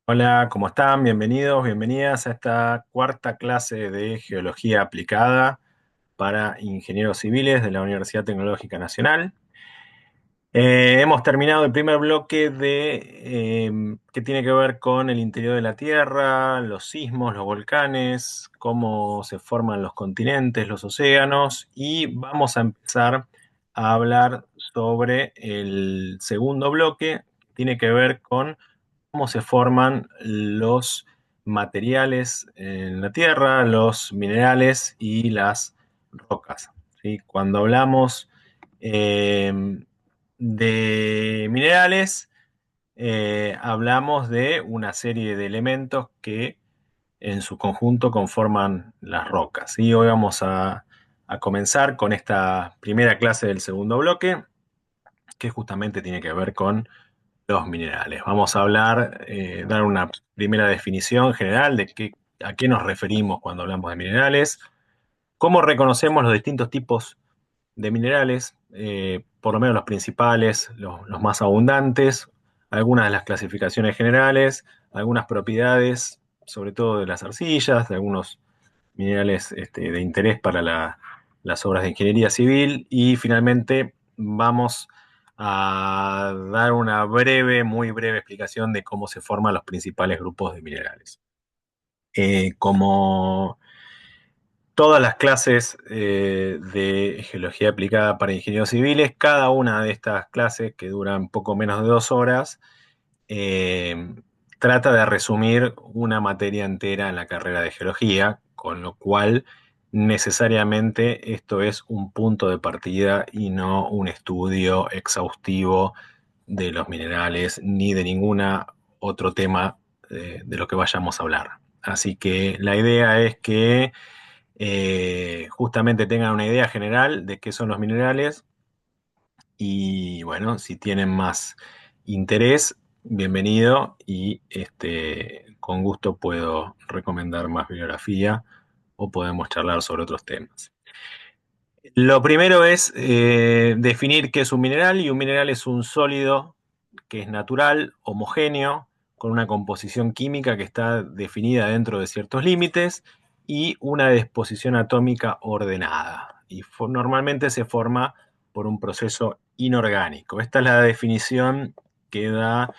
Hola, ¿cómo están? Bienvenidos, bienvenidas a esta cuarta clase de Geología Aplicada para Ingenieros Civiles de la Universidad Tecnológica Nacional. Hemos terminado el primer bloque que tiene que ver con el interior de la Tierra, los sismos, los volcanes, cómo se forman los continentes, los océanos, y vamos a empezar a hablar sobre el segundo bloque, que tiene que ver con cómo se forman los materiales en la Tierra, los minerales y las rocas. ¿Sí? Cuando hablamos eh, de minerales, hablamos de una serie de elementos que en su conjunto conforman las rocas. Y hoy vamos a comenzar con esta primera clase del segundo bloque, que justamente tiene que ver con los minerales. Vamos a hablar, dar una primera definición general de a qué nos referimos cuando hablamos de minerales, cómo reconocemos los distintos tipos de minerales, por lo menos los principales, los más abundantes, algunas de las clasificaciones generales, algunas propiedades, sobre todo de las arcillas, de algunos minerales de interés para las obras de ingeniería civil y finalmente vamos a dar una breve, muy breve explicación de cómo se forman los principales grupos de minerales. Como todas las clases de geología aplicada para ingenieros civiles, cada una de estas clases, que duran poco menos de 2 horas, eh, trata de resumir una materia entera en la carrera de geología, con lo cual necesariamente esto es un punto de partida y no un estudio exhaustivo de los minerales ni de ningún otro tema de lo que vayamos a hablar. Así que la idea es que justamente tengan una idea general de qué son los minerales y bueno, si tienen más interés, bienvenido y con gusto puedo recomendar más bibliografía o podemos charlar sobre otros temas. Lo primero es definir qué es un mineral y un mineral es un sólido que es natural, homogéneo, con una composición química que está definida dentro de ciertos límites y una disposición atómica ordenada. Y normalmente se forma por un proceso inorgánico. Esta es la definición que da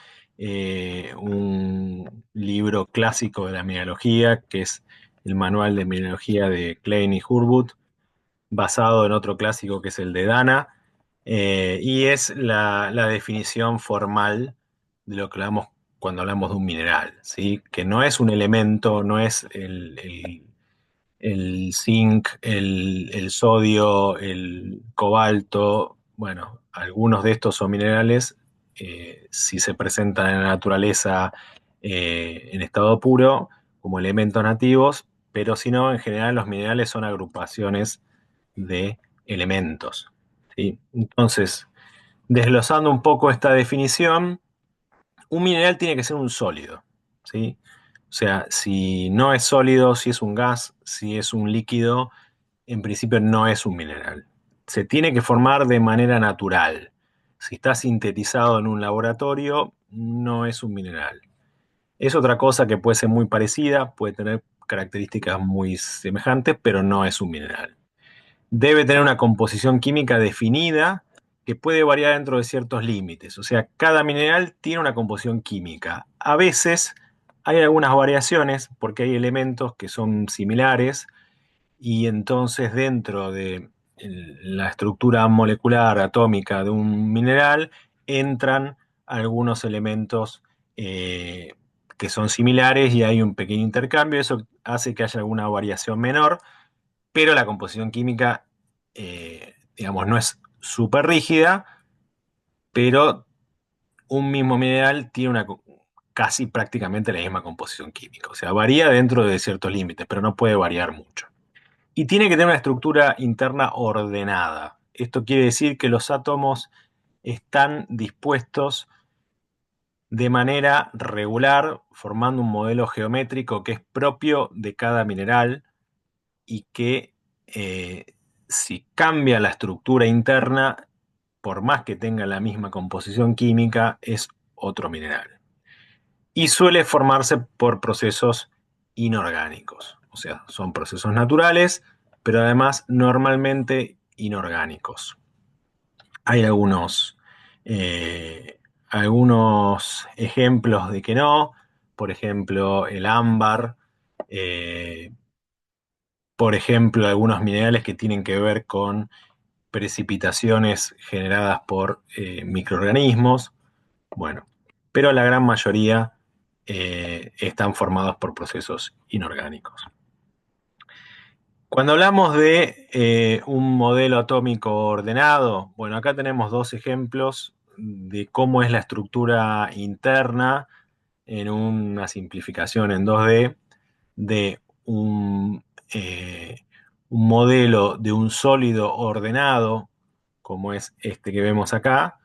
un libro clásico de la mineralogía, que es el Manual de Mineralogía de Klein y Hurwood, basado en otro clásico que es el de Dana, y es la definición formal de lo que hablamos cuando hablamos de un mineral, ¿sí? Que no es un elemento, no es el zinc, el sodio, el cobalto. Bueno, algunos de estos son minerales, si se presentan en la naturaleza en estado puro, como elementos nativos, pero si no, en general los minerales son agrupaciones de elementos. ¿Sí? Entonces, desglosando un poco esta definición, un mineral tiene que ser un sólido. ¿Sí? O sea, si no es sólido, si es un gas, si es un líquido, en principio no es un mineral. Se tiene que formar de manera natural. Si está sintetizado en un laboratorio, no es un mineral. Es otra cosa que puede ser muy parecida, puede tener características muy semejantes, pero no es un mineral. Debe tener una composición química definida que puede variar dentro de ciertos límites. O sea, cada mineral tiene una composición química. A veces hay algunas variaciones porque hay elementos que son similares y entonces dentro de la estructura molecular atómica de un mineral entran algunos elementos eh, que son similares y hay un pequeño intercambio. Eso hace que haya alguna variación menor, pero la composición química, digamos, no es súper rígida, pero un mismo mineral tiene casi prácticamente la misma composición química. O sea, varía dentro de ciertos límites, pero no puede variar mucho. Y tiene que tener una estructura interna ordenada. Esto quiere decir que los átomos están dispuestos de manera regular, formando un modelo geométrico que es propio de cada mineral y que eh, si cambia la estructura interna, por más que tenga la misma composición química, es otro mineral. y suele formarse por procesos inorgánicos. O sea, son procesos naturales, pero además normalmente inorgánicos. Hay eh, algunos ejemplos de que no, por ejemplo, el ámbar, eh, por ejemplo, algunos minerales que tienen que ver con precipitaciones generadas por microorganismos, bueno, pero la gran mayoría están formados por procesos inorgánicos. Cuando hablamos de un modelo atómico ordenado, bueno, acá tenemos dos ejemplos de cómo es la estructura interna en una simplificación en 2D de un modelo de un sólido ordenado, como es este que vemos acá,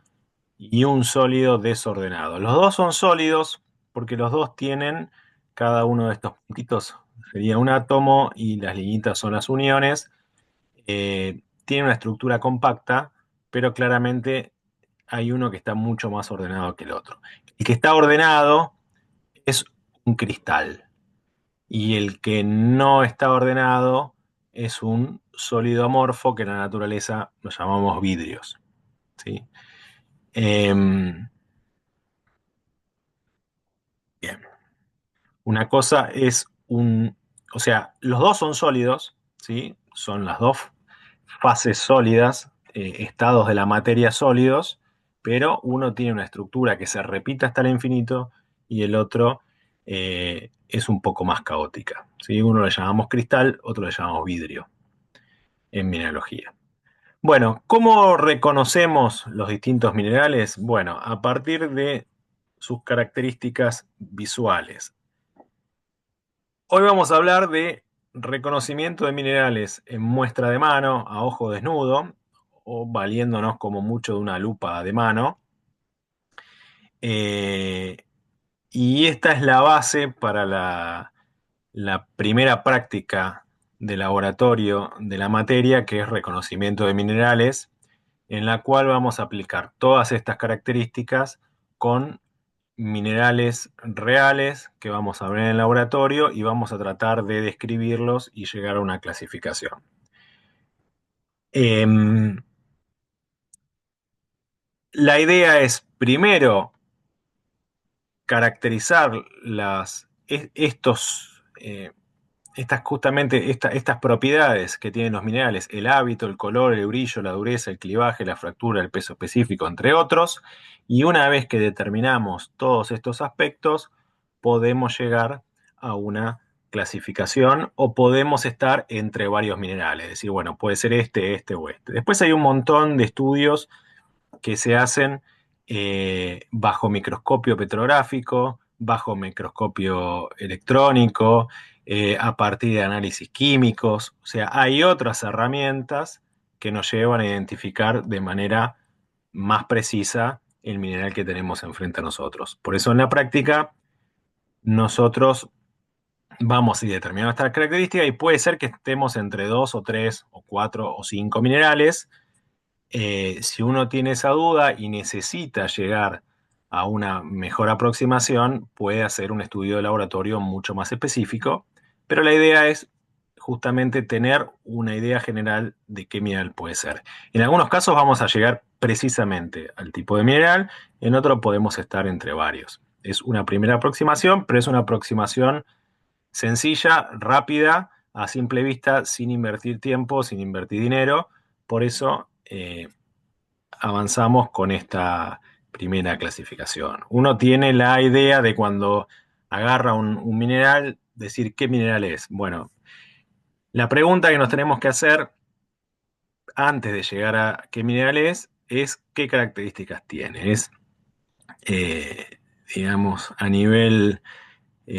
y un sólido desordenado. Los dos son sólidos porque los dos tienen cada uno de estos puntitos, sería un átomo y las liñitas son las uniones. Tiene una estructura compacta, pero claramente hay uno que está mucho más ordenado que el otro. El que está ordenado es un cristal y el que no está ordenado es un sólido amorfo que en la naturaleza lo llamamos vidrios. ¿Sí? Bien. Una cosa es o sea, los dos son sólidos, ¿sí? Son las dos fases sólidas, estados de la materia sólidos, pero uno tiene una estructura que se repite hasta el infinito y el otro es un poco más caótica, ¿sí? Uno le llamamos cristal, otro le llamamos vidrio en mineralogía. Bueno, ¿cómo reconocemos los distintos minerales? Bueno, a partir de sus características visuales. Hoy vamos a hablar de reconocimiento de minerales en muestra de mano, a ojo desnudo, o valiéndonos como mucho de una lupa de mano. Eh, y esta es la base para la primera práctica de laboratorio de la materia, que es reconocimiento de minerales, en la cual vamos a aplicar todas estas características con minerales reales que vamos a ver en el laboratorio y vamos a tratar de describirlos y llegar a una clasificación. La idea es primero caracterizar estas propiedades que tienen los minerales, el hábito, el color, el brillo, la dureza, el clivaje, la fractura, el peso específico, entre otros, y una vez que determinamos todos estos aspectos, podemos llegar a una clasificación o podemos estar entre varios minerales, es decir, bueno, puede ser este o este. Después hay un montón de estudios que se hacen bajo microscopio petrográfico, bajo microscopio electrónico, a partir de análisis químicos. O sea, hay otras herramientas que nos llevan a identificar de manera más precisa el mineral que tenemos enfrente a nosotros. Por eso en la práctica nosotros vamos a ir determinando estas características y puede ser que estemos entre dos o tres o cuatro o cinco minerales. Si uno tiene esa duda y necesita llegar a una mejor aproximación, puede hacer un estudio de laboratorio mucho más específico, pero la idea es justamente tener una idea general de qué mineral puede ser. En algunos casos vamos a llegar precisamente al tipo de mineral, en otro podemos estar entre varios. Es una primera aproximación, pero es una aproximación sencilla, rápida, a simple vista, sin invertir tiempo, sin invertir dinero. Por eso avanzamos con esta primera clasificación. Uno tiene la idea de cuando agarra un mineral, decir qué mineral es. Bueno, la pregunta que nos tenemos que hacer antes de llegar a qué mineral es qué características tiene. Es, eh, digamos, a nivel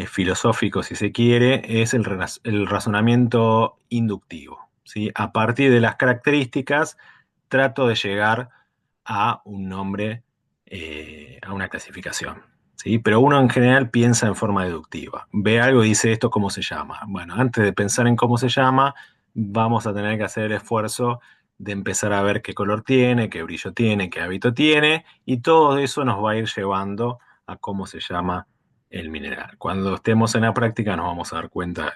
filosófico, si se quiere, es el razonamiento inductivo. ¿Sí? A partir de las características, trato de llegar a un nombre, a una clasificación. ¿Sí? Pero uno en general piensa en forma deductiva. Ve algo y dice esto cómo se llama. Bueno, antes de pensar en cómo se llama, vamos a tener que hacer el esfuerzo de empezar a ver qué color tiene, qué brillo tiene, qué hábito tiene, y todo eso nos va a ir llevando a cómo se llama el mineral. Cuando estemos en la práctica nos vamos a dar cuenta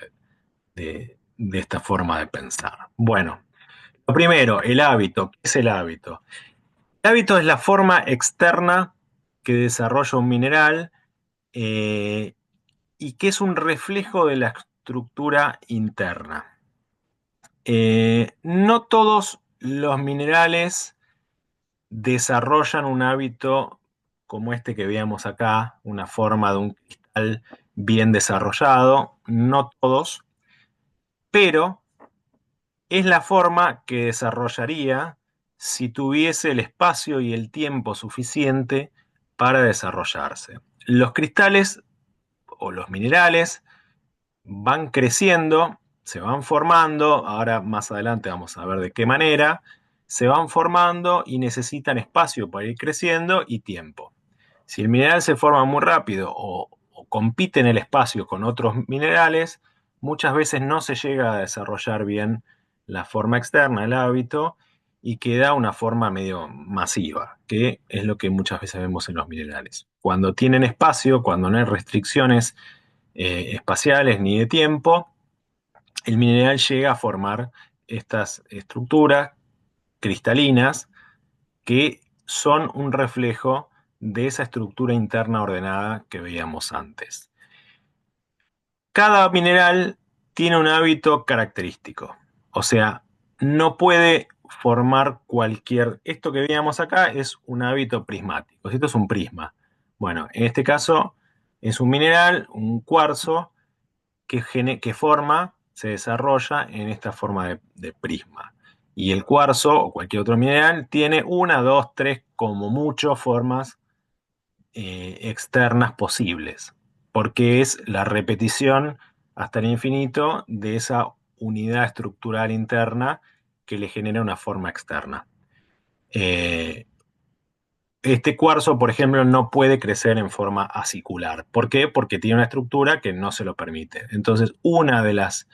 de esta forma de pensar. Bueno, lo primero, el hábito. ¿Qué es el hábito? El hábito es la forma externa que desarrolla un mineral eh, y que es un reflejo de la estructura interna. No todos los minerales desarrollan un hábito como este que veíamos acá, una forma de un cristal bien desarrollado, no todos, pero es la forma que desarrollaría si tuviese el espacio y el tiempo suficiente para desarrollarse. Los cristales o los minerales van creciendo, se van formando, ahora más adelante vamos a ver de qué manera, se van formando y necesitan espacio para ir creciendo y tiempo. Si el mineral se forma muy rápido o compite en el espacio con otros minerales, muchas veces no se llega a desarrollar bien la forma externa, el hábito, y queda una forma medio masiva, que es lo que muchas veces vemos en los minerales. Cuando tienen espacio, cuando no hay restricciones espaciales ni de tiempo, el mineral llega a formar estas estructuras cristalinas que son un reflejo de esa estructura interna ordenada que veíamos antes. Cada mineral tiene un hábito característico, o sea, no puede formar cualquier... Esto que veíamos acá es un hábito prismático, esto es un prisma. Bueno, en este caso es un mineral, un cuarzo, que forma, se desarrolla en esta forma de prisma. Y el cuarzo o cualquier otro mineral tiene una, dos, tres, como mucho, formas externas posibles, porque es la repetición hasta el infinito de esa unidad estructural interna que le genera una forma externa. Eh, este cuarzo, por ejemplo, no puede crecer en forma acicular. ¿Por qué? Porque tiene una estructura que no se lo permite. Entonces, una de las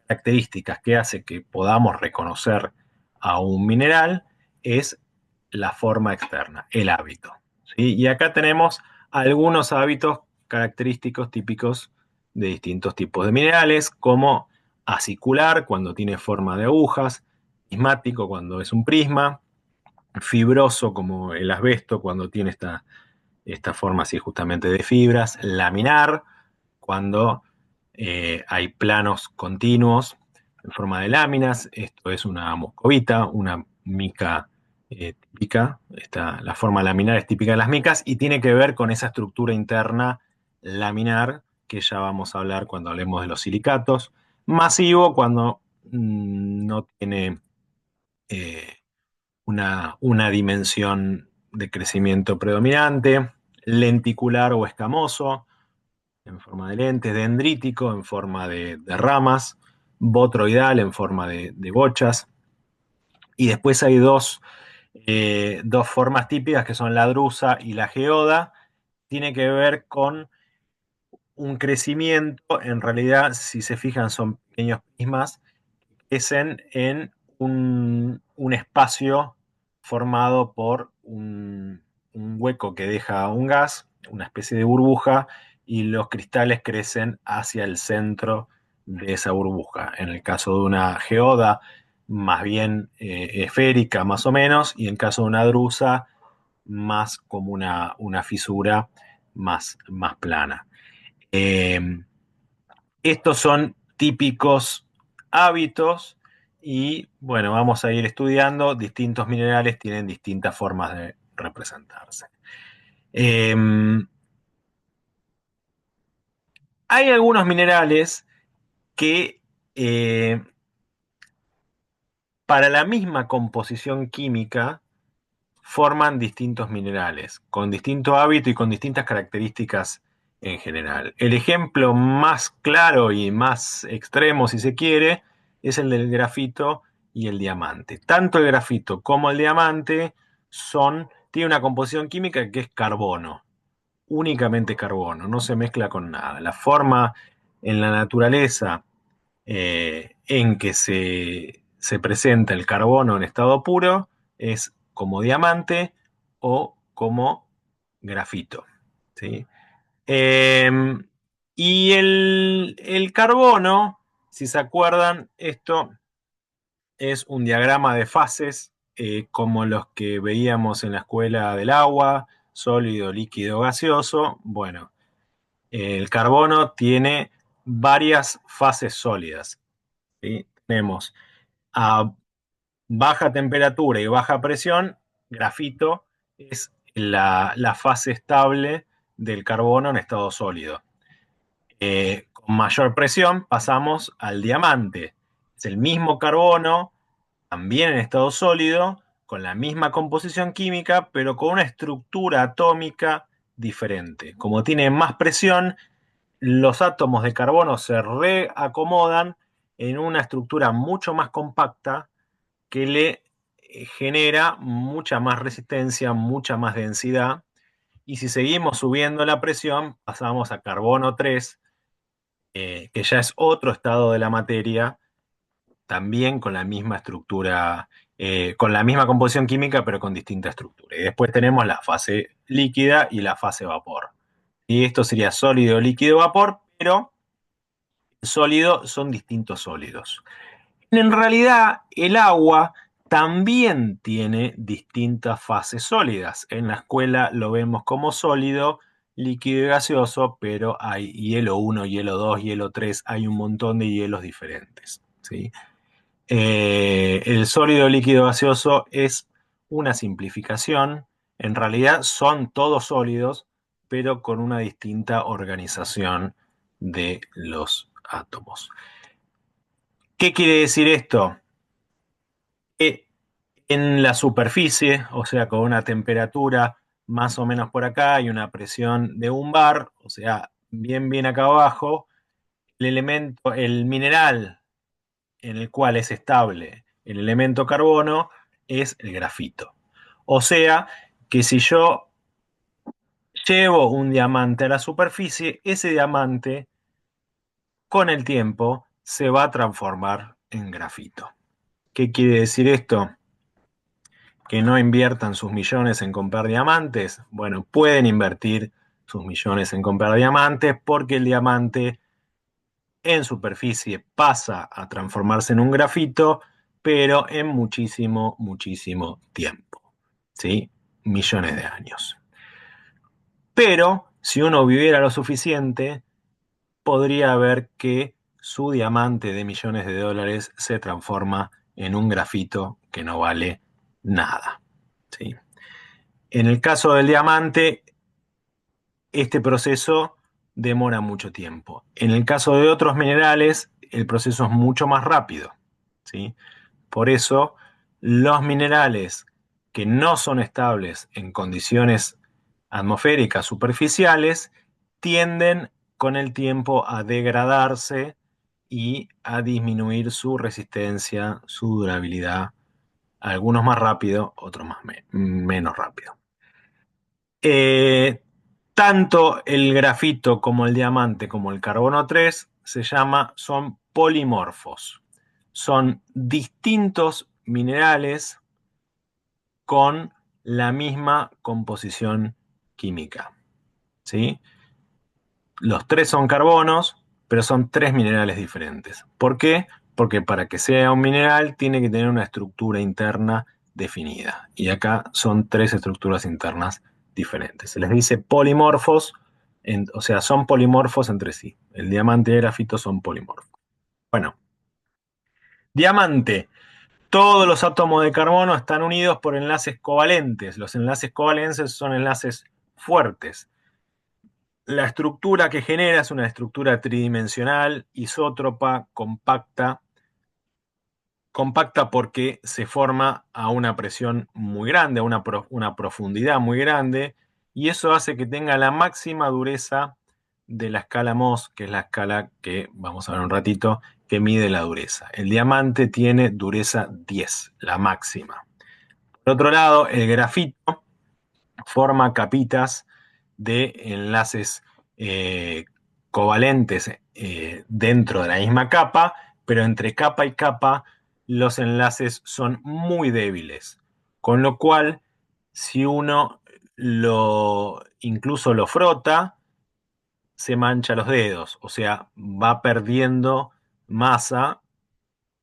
características que hace que podamos reconocer a un mineral es la forma externa, el hábito. ¿Sí? Y acá tenemos algunos hábitos característicos típicos de distintos tipos de minerales, como acicular, cuando tiene forma de agujas, prismático, cuando es un prisma, fibroso, como el asbesto, cuando tiene esta forma así justamente de fibras, laminar, cuando hay planos continuos en forma de láminas. Esto es una moscovita, una mica típica. La forma laminar es típica de las micas y tiene que ver con esa estructura interna laminar que ya vamos a hablar cuando hablemos de los silicatos. Masivo cuando no tiene eh, una dimensión de crecimiento predominante. Lenticular o escamoso en forma de lentes, dendrítico en forma de ramas, botroidal en forma de bochas. Y después hay dos formas típicas que son la drusa y la geoda. Tiene que ver con un crecimiento, en realidad, si se fijan, son pequeños prismas que crecen en un espacio formado por un hueco que deja un gas, una especie de burbuja, y los cristales crecen hacia el centro de esa burbuja. En el caso de una geoda, más bien esférica, más o menos, y en el caso de una drusa, más como una fisura más plana. Eh, Estos son típicos hábitos y bueno, vamos a ir estudiando. Distintos minerales tienen distintas formas de representarse. Eh, Hay algunos minerales que para la misma composición química forman distintos minerales, con distinto hábito y con distintas características en general. El ejemplo más claro y más extremo, si se quiere, es el del grafito y el diamante. Tanto el grafito como el diamante tienen una composición química que es carbono, únicamente carbono, no se mezcla con nada. La forma en la naturaleza en que se presenta el carbono en estado puro es como diamante o como grafito. ¿Sí? Eh, y el carbono, si se acuerdan, esto es un diagrama de fases como los que veíamos en la escuela del agua, sólido, líquido, gaseoso. Bueno, el carbono tiene varias fases sólidas. ¿Sí? Tenemos a baja temperatura y baja presión, grafito es la fase estable del carbono en estado sólido. Con mayor presión pasamos al diamante. Es el mismo carbono, también en estado sólido, con la misma composición química, pero con una estructura atómica diferente. Como tiene más presión, los átomos de carbono se reacomodan en una estructura mucho más compacta que le genera mucha más resistencia, mucha más densidad. Y si seguimos subiendo la presión, pasamos a carbono 3, que ya es otro estado de la materia, también con la misma estructura, con la misma composición química, pero con distinta estructura. Y después tenemos la fase líquida y la fase vapor. Y esto sería sólido, líquido, vapor, pero sólido son distintos sólidos. En realidad, el agua también tiene distintas fases sólidas. En la escuela lo vemos como sólido, líquido y gaseoso, pero hay hielo 1, hielo 2, hielo 3, hay un montón de hielos diferentes. ¿Sí? El sólido, líquido, gaseoso es una simplificación. En realidad son todos sólidos, pero con una distinta organización de los átomos. ¿Qué quiere decir esto? Que en la superficie, o sea, con una temperatura más o menos por acá y una presión de un bar, o sea, bien acá abajo, el elemento, el mineral en el cual es estable el elemento carbono es el grafito. O sea, que si yo llevo un diamante a la superficie, ese diamante con el tiempo se va a transformar en grafito. ¿Qué quiere decir esto? Que no inviertan sus millones en comprar diamantes. Bueno, pueden invertir sus millones en comprar diamantes porque el diamante en superficie pasa a transformarse en un grafito, pero en muchísimo tiempo. ¿Sí? Millones de años. Pero si uno viviera lo suficiente, podría ver que su diamante de millones de dólares se transforma en un grafito que no vale nada. ¿Sí? En el caso del diamante, este proceso demora mucho tiempo. En el caso de otros minerales, el proceso es mucho más rápido. ¿Sí? Por eso, los minerales que no son estables en condiciones atmosféricas superficiales tienden con el tiempo a degradarse y a disminuir su resistencia, su durabilidad, algunos más rápido, otros menos rápido. Eh, Tanto el grafito como el diamante como el carbono 3 son polimorfos. Son distintos minerales con la misma composición química. ¿Sí? Los tres son carbonos, pero son tres minerales diferentes. ¿Por qué? Porque para que sea un mineral tiene que tener una estructura interna definida. Y acá son tres estructuras internas diferentes. Se les dice polimorfos, o sea, son polimorfos entre sí. El diamante y el grafito son polimorfos. Bueno, diamante. Todos los átomos de carbono están unidos por enlaces covalentes. Los enlaces covalentes son enlaces fuertes. La estructura que genera es una estructura tridimensional, isótropa, compacta. Compacta porque se forma a una presión muy grande, a una profundidad muy grande, y eso hace que tenga la máxima dureza de la escala Mohs, que es la escala que vamos a ver un ratito, que mide la dureza. El diamante tiene dureza 10, la máxima. Por otro lado, el grafito forma capitas de enlaces eh, covalentes dentro de la misma capa, pero entre capa y capa los enlaces son muy débiles, con lo cual si uno incluso lo frota, se mancha los dedos, o sea, va perdiendo masa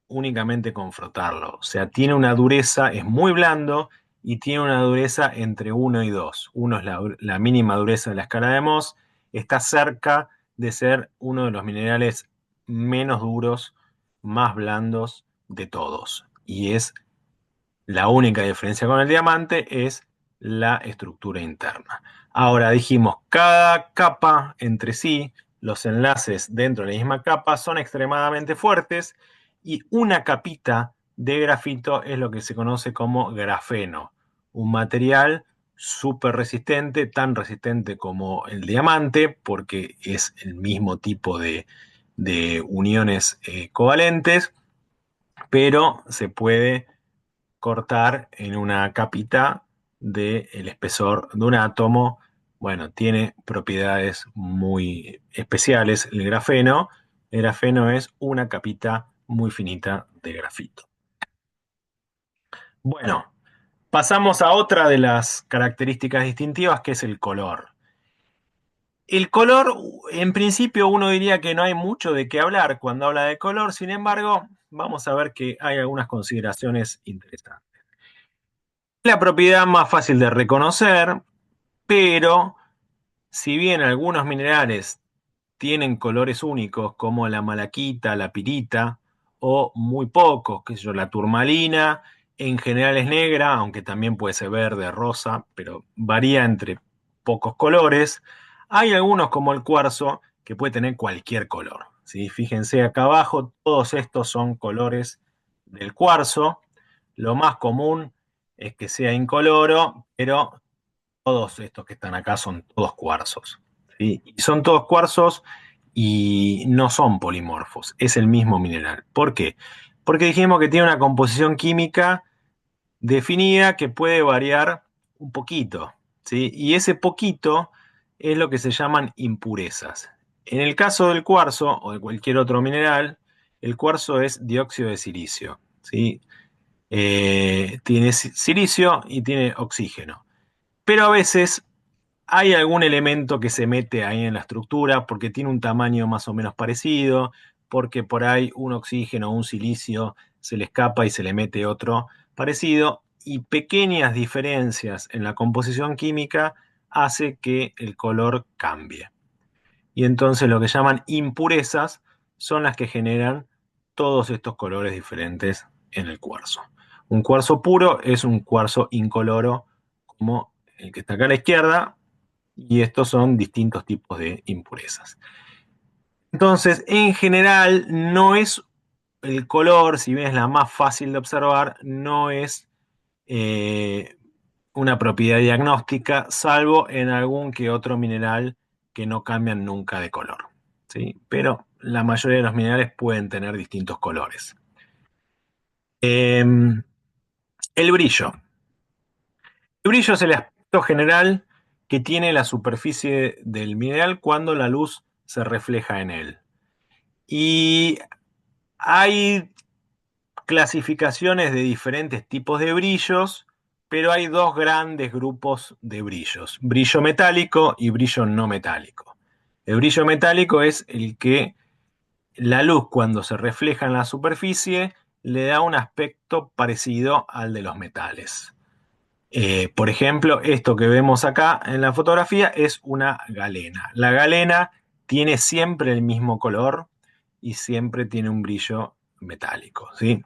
únicamente con frotarlo. O sea, tiene una dureza, es muy blando y tiene una dureza entre 1 y 2. 1 es la mínima dureza de la escala de Mohs, está cerca de ser uno de los minerales menos duros, más blandos de todos. Y es la única diferencia con el diamante es la estructura interna. Ahora dijimos, cada capa entre sí, los enlaces dentro de la misma capa son extremadamente fuertes y una capita de grafito es lo que se conoce como grafeno, un material súper resistente, tan resistente como el diamante, porque es el mismo tipo de uniones covalentes, pero se puede cortar en una capita del espesor de un átomo. Bueno, tiene propiedades muy especiales el grafeno. El grafeno es una capita muy finita de grafito. Bueno, pasamos a otra de las características distintivas que es el color. El color, en principio uno diría que no hay mucho de qué hablar cuando habla de color, sin embargo, vamos a ver que hay algunas consideraciones interesantes. La propiedad más fácil de reconocer, pero si bien algunos minerales tienen colores únicos como la malaquita, la pirita, o muy pocos, qué sé yo, la turmalina, en general es negra, aunque también puede ser verde, rosa, pero varía entre pocos colores. Hay algunos como el cuarzo que puede tener cualquier color. ¿Sí? Fíjense acá abajo, todos estos son colores del cuarzo. Lo más común es que sea incoloro, pero todos estos que están acá son todos cuarzos. ¿Sí? Y son todos cuarzos y no son polimorfos, es el mismo mineral. ¿Por qué? Porque dijimos que tiene una composición química definida que puede variar un poquito. ¿Sí? Y ese poquito es lo que se llaman impurezas. En el caso del cuarzo o de cualquier otro mineral, el cuarzo es dióxido de silicio. ¿Sí? Tiene silicio y tiene oxígeno. Pero a veces hay algún elemento que se mete ahí en la estructura porque tiene un tamaño más o menos parecido, porque por ahí un oxígeno o un silicio se le escapa y se le mete otro parecido, y pequeñas diferencias en la composición química hace que el color cambie. Y entonces lo que llaman impurezas son las que generan todos estos colores diferentes en el cuarzo. Un cuarzo puro es un cuarzo incoloro como el que está acá a la izquierda, y estos son distintos tipos de impurezas. Entonces, en general, no es el color, si bien es la más fácil de observar, no es eh, una propiedad diagnóstica, salvo en algún que otro mineral que no cambian nunca de color. ¿Sí? Pero la mayoría de los minerales pueden tener distintos colores. Eh, el brillo. El brillo es el aspecto general que tiene la superficie del mineral cuando la luz se refleja en él. Y hay clasificaciones de diferentes tipos de brillos, pero hay dos grandes grupos de brillos, brillo metálico y brillo no metálico. El brillo metálico es el que la luz cuando se refleja en la superficie le da un aspecto parecido al de los metales. Por ejemplo, esto que vemos acá en la fotografía es una galena. La galena tiene siempre el mismo color y siempre tiene un brillo metálico. ¿Sí?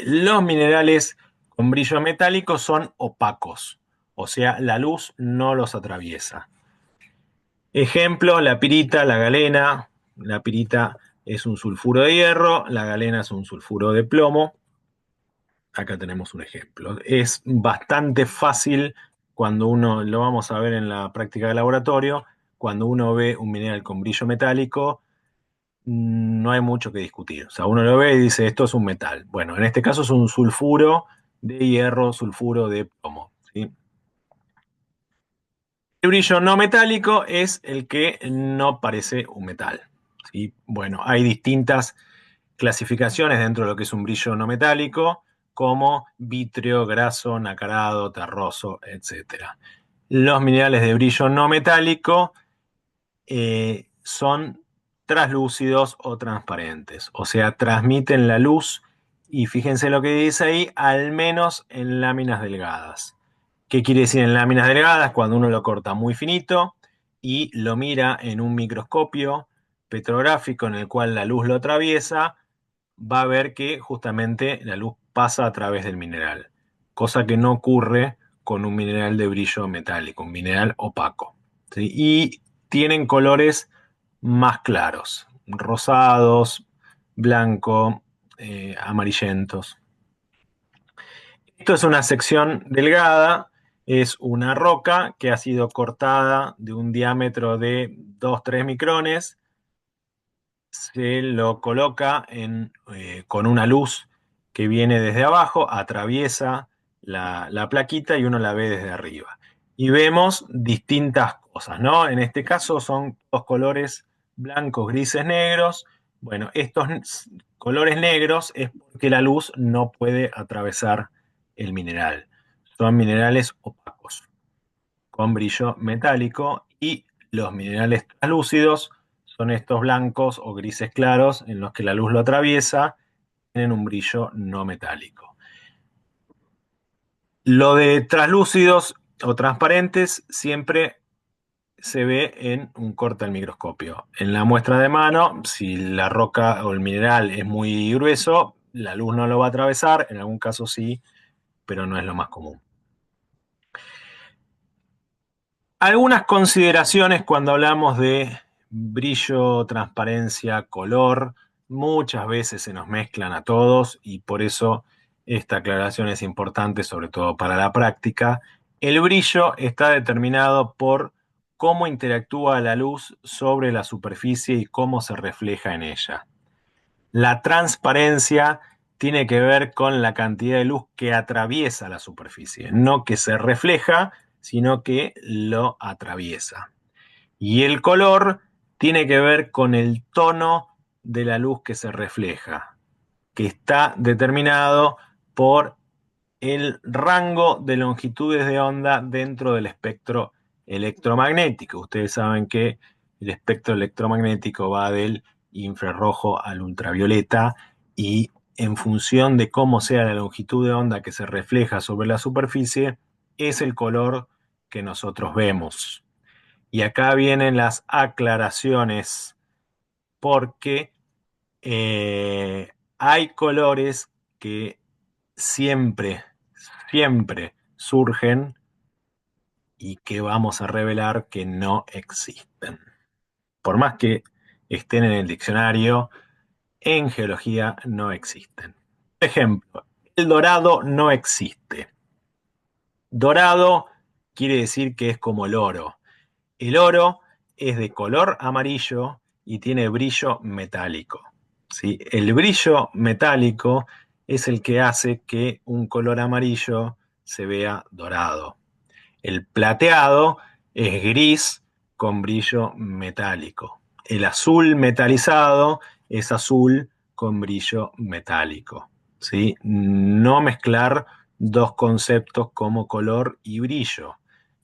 Los minerales con brillo metálico son opacos, o sea, la luz no los atraviesa. Ejemplo, la pirita, la galena. La pirita es un sulfuro de hierro, la galena es un sulfuro de plomo. Acá tenemos un ejemplo. Es bastante fácil cuando uno, lo vamos a ver en la práctica de laboratorio, cuando uno ve un mineral con brillo metálico, no hay mucho que discutir. O sea, uno lo ve y dice, esto es un metal. Bueno, en este caso es un sulfuro de hierro, sulfuro de plomo. ¿Sí? El brillo no metálico es el que no parece un metal. ¿Sí? Bueno, hay distintas clasificaciones dentro de lo que es un brillo no metálico, como vítreo, graso, nacarado, terroso, etc. Los minerales de brillo no metálico son translúcidos o transparentes, o sea, transmiten la luz y fíjense lo que dice ahí, al menos en láminas delgadas. ¿Qué quiere decir en láminas delgadas? Cuando uno lo corta muy finito y lo mira en un microscopio petrográfico en el cual la luz lo atraviesa, va a ver que justamente la luz pasa a través del mineral, cosa que no ocurre con un mineral de brillo metálico, un mineral opaco. ¿Sí? Y tienen colores más claros, rosados, blanco, amarillentos. Esto es una sección delgada, es una roca que ha sido cortada de un diámetro de 2-3 micrones, se lo coloca con una luz que viene desde abajo, atraviesa la plaquita y uno la ve desde arriba. Y vemos distintas cosas, ¿no? En este caso son dos colores blancos, grises, negros. Bueno, estos colores negros es porque la luz no puede atravesar el mineral. Son minerales opacos, con brillo metálico, y los minerales translúcidos son estos blancos o grises claros en los que la luz lo atraviesa, tienen un brillo no metálico. Lo de translúcidos o transparentes siempre se ve en un corte al microscopio. En la muestra de mano, si la roca o el mineral es muy grueso, la luz no lo va a atravesar, en algún caso sí, pero no es lo más común. Algunas consideraciones cuando hablamos de brillo, transparencia, color. Muchas veces se nos mezclan a todos y por eso esta aclaración es importante, sobre todo para la práctica. El brillo está determinado por cómo interactúa la luz sobre la superficie y cómo se refleja en ella. La transparencia tiene que ver con la cantidad de luz que atraviesa la superficie, no que se refleja, sino que lo atraviesa. Y el color tiene que ver con el tono de la luz que se refleja, que está determinado por el rango de longitudes de onda dentro del espectro electromagnético. Ustedes saben que el espectro electromagnético va del infrarrojo al ultravioleta y en función de cómo sea la longitud de onda que se refleja sobre la superficie, es el color que nosotros vemos. Y acá vienen las aclaraciones, porque hay colores que siempre, siempre surgen y que vamos a revelar que no existen. Por más que estén en el diccionario, en geología no existen. Por ejemplo, el dorado no existe. Dorado quiere decir que es como el oro. El oro es de color amarillo y tiene brillo metálico. ¿Sí? El brillo metálico es el que hace que un color amarillo se vea dorado. El plateado es gris con brillo metálico. El azul metalizado es azul con brillo metálico. ¿Sí? No mezclar dos conceptos como color y brillo.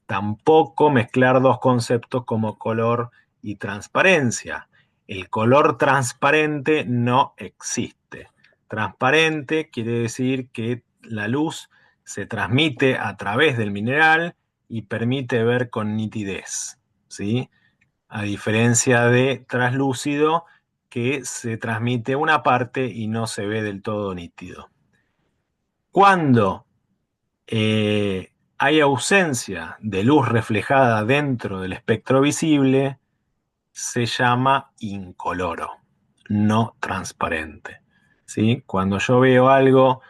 Tampoco mezclar dos conceptos como color y transparencia. El color transparente no existe. Transparente quiere decir que la luz se transmite a través del mineral y permite ver con nitidez, ¿sí? A diferencia de translúcido, que se transmite una parte y no se ve del todo nítido. Cuando hay ausencia de luz reflejada dentro del espectro visible, se llama incoloro, no transparente. ¿Sí? Cuando yo veo algo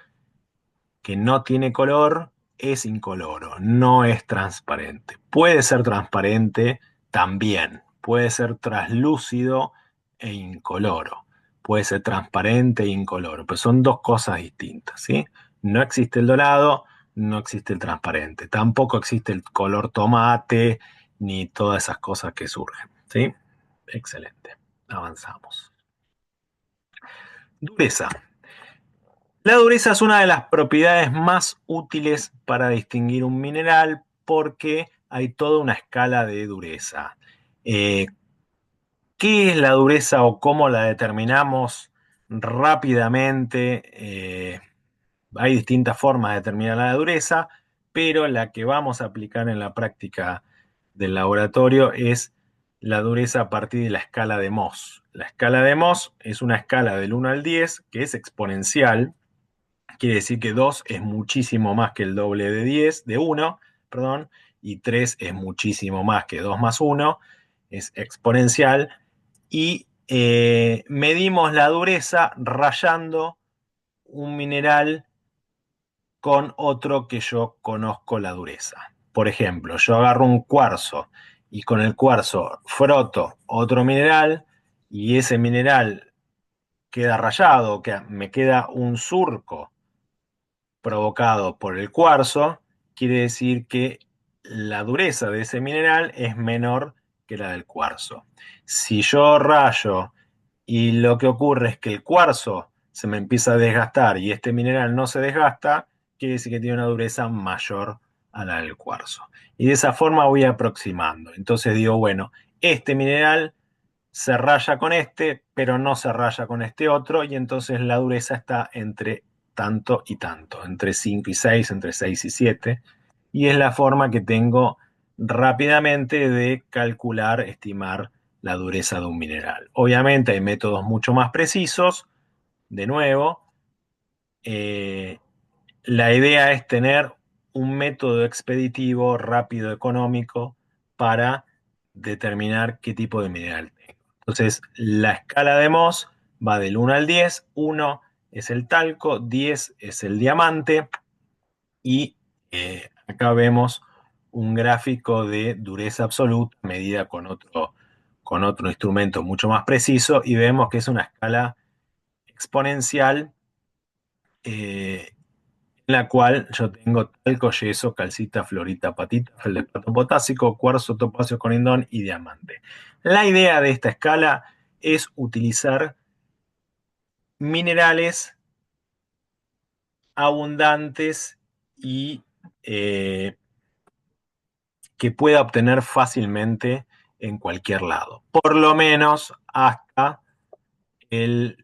que no tiene color, es incoloro, no es transparente. Puede ser transparente también, puede ser translúcido e incoloro, puede ser transparente e incoloro, pero son dos cosas distintas, ¿sí? No existe el dorado, no existe el transparente, tampoco existe el color tomate, ni todas esas cosas que surgen, ¿sí? Excelente, avanzamos. Dureza. La dureza es una de las propiedades más útiles para distinguir un mineral porque hay toda una escala de dureza. ¿Qué es la dureza o cómo la determinamos rápidamente? Hay distintas formas de determinar la dureza, pero la que vamos a aplicar en la práctica del laboratorio es la dureza a partir de la escala de Mohs. La escala de Mohs es una escala del 1 al 10 que es exponencial. Quiere decir que 2 es muchísimo más que el doble de 10, de 1, perdón, y 3 es muchísimo más que 2 más 1, es exponencial, y medimos la dureza rayando un mineral con otro que yo conozco la dureza. Por ejemplo, yo agarro un cuarzo y con el cuarzo froto otro mineral y ese mineral queda rayado, que me queda un surco provocado por el cuarzo, quiere decir que la dureza de ese mineral es menor que la del cuarzo. Si yo rayo y lo que ocurre es que el cuarzo se me empieza a desgastar y este mineral no se desgasta, quiere decir que tiene una dureza mayor a la del cuarzo. Y de esa forma voy aproximando. Entonces digo, bueno, este mineral se raya con este, pero no se raya con este otro, y entonces la dureza está entre tanto y tanto, entre 5 y 6, entre 6 y 7, y es la forma que tengo rápidamente de calcular, estimar la dureza de un mineral. Obviamente hay métodos mucho más precisos, de nuevo, eh, la idea es tener un método expeditivo, rápido, económico, para determinar qué tipo de mineral tengo. Entonces, la escala de Mohs va del 1 al 10. 1 es el talco, 10 es el diamante, y acá vemos un gráfico de dureza absoluta medida con otro instrumento mucho más preciso, y vemos que es una escala exponencial, en la cual yo tengo talco, yeso, calcita, florita, patita, feldespato potásico, cuarzo, topacio, corindón y diamante. La idea de esta escala es utilizar minerales abundantes y eh, que pueda obtener fácilmente en cualquier lado, por lo menos hasta el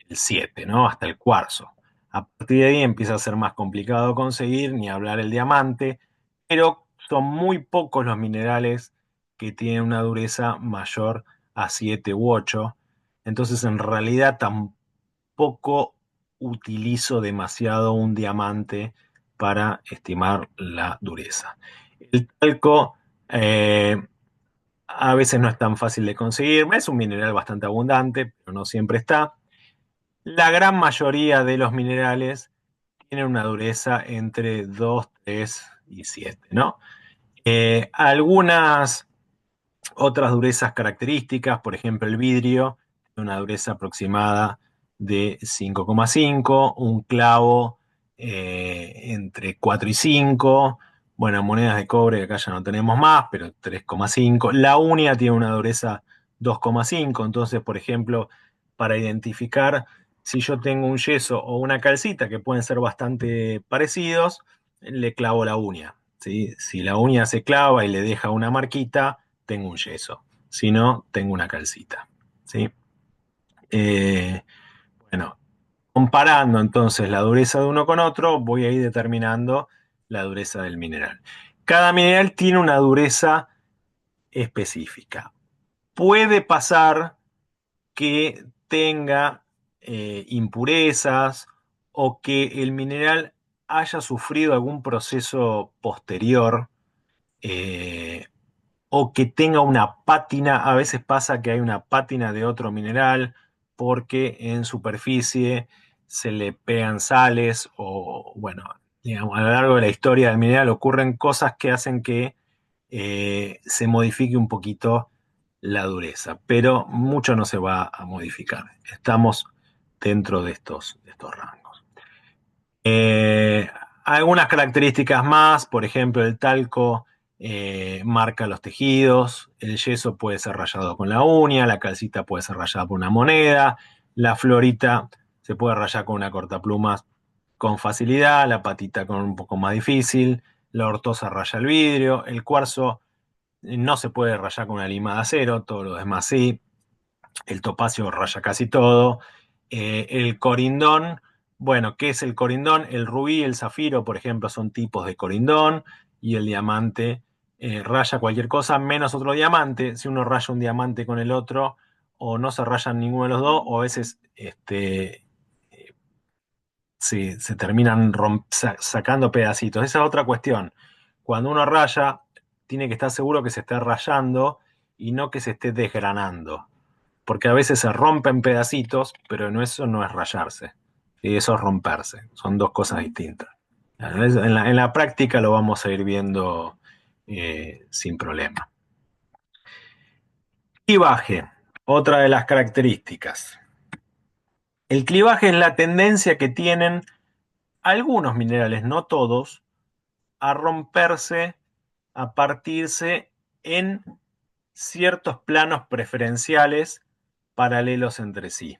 7, ¿no? Hasta el cuarzo. A partir de ahí empieza a ser más complicado conseguir, ni hablar el diamante, pero son muy pocos los minerales que tienen una dureza mayor a 7 u 8. Entonces, en realidad, tampoco utilizo demasiado un diamante para estimar la dureza. El talco a veces no es tan fácil de conseguir, es un mineral bastante abundante, pero no siempre está. La gran mayoría de los minerales tienen una dureza entre 2, 3 y 7, ¿no? Algunas otras durezas características, por ejemplo el vidrio, tiene una dureza aproximada de 5,5, un clavo entre 4 y 5, bueno, monedas de cobre, acá ya no tenemos más, pero 3,5. La uña tiene una dureza 2,5, entonces, por ejemplo, para identificar si yo tengo un yeso o una calcita, que pueden ser bastante parecidos, le clavo la uña, ¿sí? Si la uña se clava y le deja una marquita, tengo un yeso. Si no, tengo una calcita, ¿sí? Eh, bueno, comparando entonces la dureza de uno con otro, voy a ir determinando la dureza del mineral. Cada mineral tiene una dureza específica. Puede pasar que tenga impurezas o que el mineral haya sufrido algún proceso posterior, eh, o que tenga una pátina. A veces pasa que hay una pátina de otro mineral porque en superficie se le pegan sales o, bueno, digamos, a lo largo de la historia del mineral ocurren cosas que hacen que se modifique un poquito la dureza, pero mucho no se va a modificar. Estamos dentro de estos rangos. Eh, Algunas características más, por ejemplo, el talco marca los tejidos, el yeso puede ser rayado con la uña, la calcita puede ser rayada por una moneda, la florita se puede rayar con una cortaplumas con facilidad, la patita con un poco más difícil, la ortosa raya el vidrio, el cuarzo no se puede rayar con una lima de acero, todo lo demás sí. El topacio raya casi todo. El corindón, bueno, ¿qué es el corindón? El rubí y el zafiro, por ejemplo, son tipos de corindón, y el diamante raya cualquier cosa menos otro diamante. Si uno raya un diamante con el otro, o no se rayan ninguno de los dos, o a veces se terminan sacando pedacitos. Esa es otra cuestión. Cuando uno raya, tiene que estar seguro que se está rayando y no que se esté desgranando, porque a veces se rompen pedacitos, pero eso no es rayarse, y eso es romperse, son dos cosas distintas. En la práctica lo vamos a ir viendo sin problema. Clivaje, otra de las características. El clivaje es la tendencia que tienen algunos minerales, no todos, a romperse, a partirse en ciertos planos preferenciales paralelos entre sí.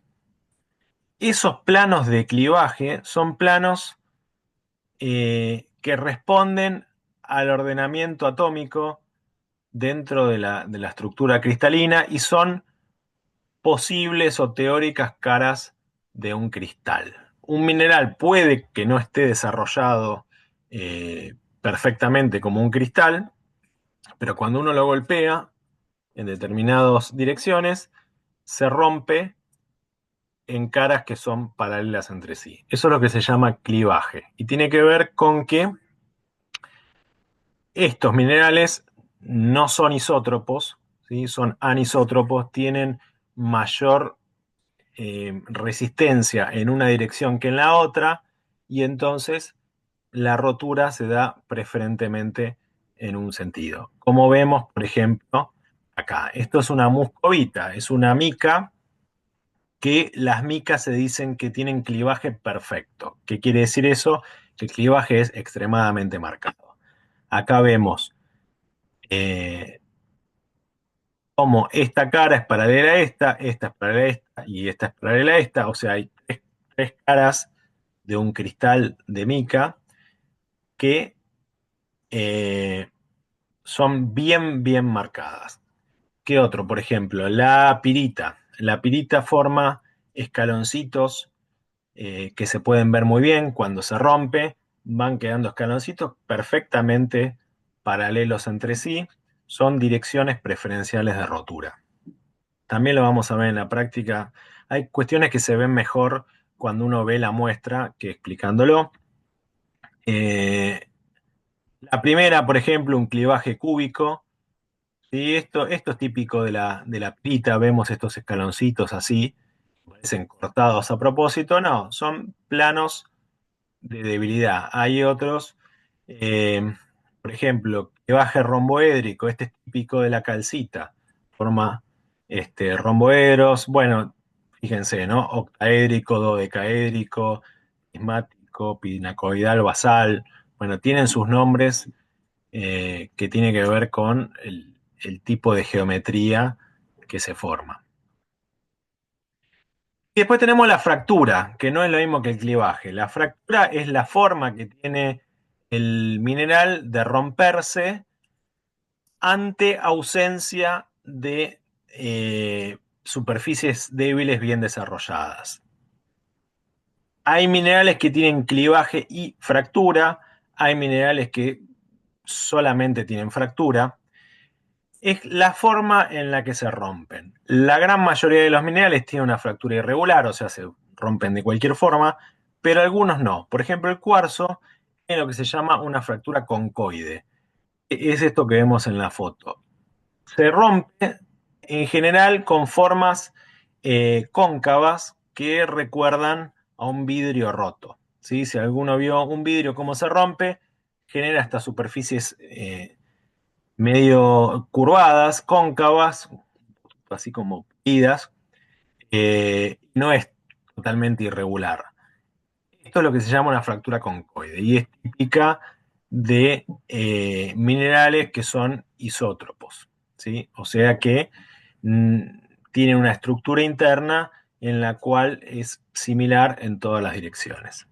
Esos planos de clivaje son planos que responden al ordenamiento atómico dentro de la estructura cristalina y son posibles o teóricas caras de un cristal. Un mineral puede que no esté desarrollado perfectamente como un cristal, pero cuando uno lo golpea en determinadas direcciones, se rompe en caras que son paralelas entre sí. Eso es lo que se llama clivaje. Y tiene que ver con que estos minerales no son isótropos, ¿sí? Son anisótropos, tienen mayor resistencia en una dirección que en la otra, y entonces la rotura se da preferentemente en un sentido. Como vemos, por ejemplo, acá. Esto es una muscovita, es una mica, que las micas se dicen que tienen clivaje perfecto. ¿Qué quiere decir eso? Que el clivaje es extremadamente marcado. Acá vemos eh, cómo esta cara es paralela a esta es paralela a esta y esta es paralela a esta. O sea, hay tres caras de un cristal de mica que eh, son bien, bien marcadas. ¿Qué otro? Por ejemplo, la pirita. La pirita forma escaloncitos que se pueden ver muy bien cuando se rompe, van quedando escaloncitos perfectamente paralelos entre sí, son direcciones preferenciales de rotura. También lo vamos a ver en la práctica. Hay cuestiones que se ven mejor cuando uno ve la muestra que explicándolo. Eh, la primera, por ejemplo, un clivaje cúbico. ¿Sí? Esto es típico de la pita, vemos estos escaloncitos así, parecen cortados a propósito. No, son planos de debilidad. Hay otros, eh, por ejemplo, que baje romboédrico, este es típico de la calcita, forma romboedros, bueno, fíjense, ¿no? Octaédrico, dodecaédrico, prismático, pinacoidal, basal, bueno, tienen sus nombres que tienen que ver con el tipo de geometría que se forma. Y después tenemos la fractura, que no es lo mismo que el clivaje. La fractura es la forma que tiene el mineral de romperse ante ausencia de superficies débiles bien desarrolladas. Hay minerales que tienen clivaje y fractura, hay minerales que solamente tienen fractura. Es la forma en la que se rompen. La gran mayoría de los minerales tienen una fractura irregular, o sea, se rompen de cualquier forma, pero algunos no. Por ejemplo, el cuarzo tiene lo que se llama una fractura concoide. Es esto que vemos en la foto. Se rompe en general con formas cóncavas que recuerdan a un vidrio roto. ¿Sí? Si alguno vio un vidrio cómo se rompe, genera estas superficies medio curvadas, cóncavas, así como idas, no es totalmente irregular. Esto es lo que se llama una fractura concoide y es típica de minerales que son isótropos, ¿sí? O sea que mm, tienen una estructura interna en la cual es similar en todas las direcciones.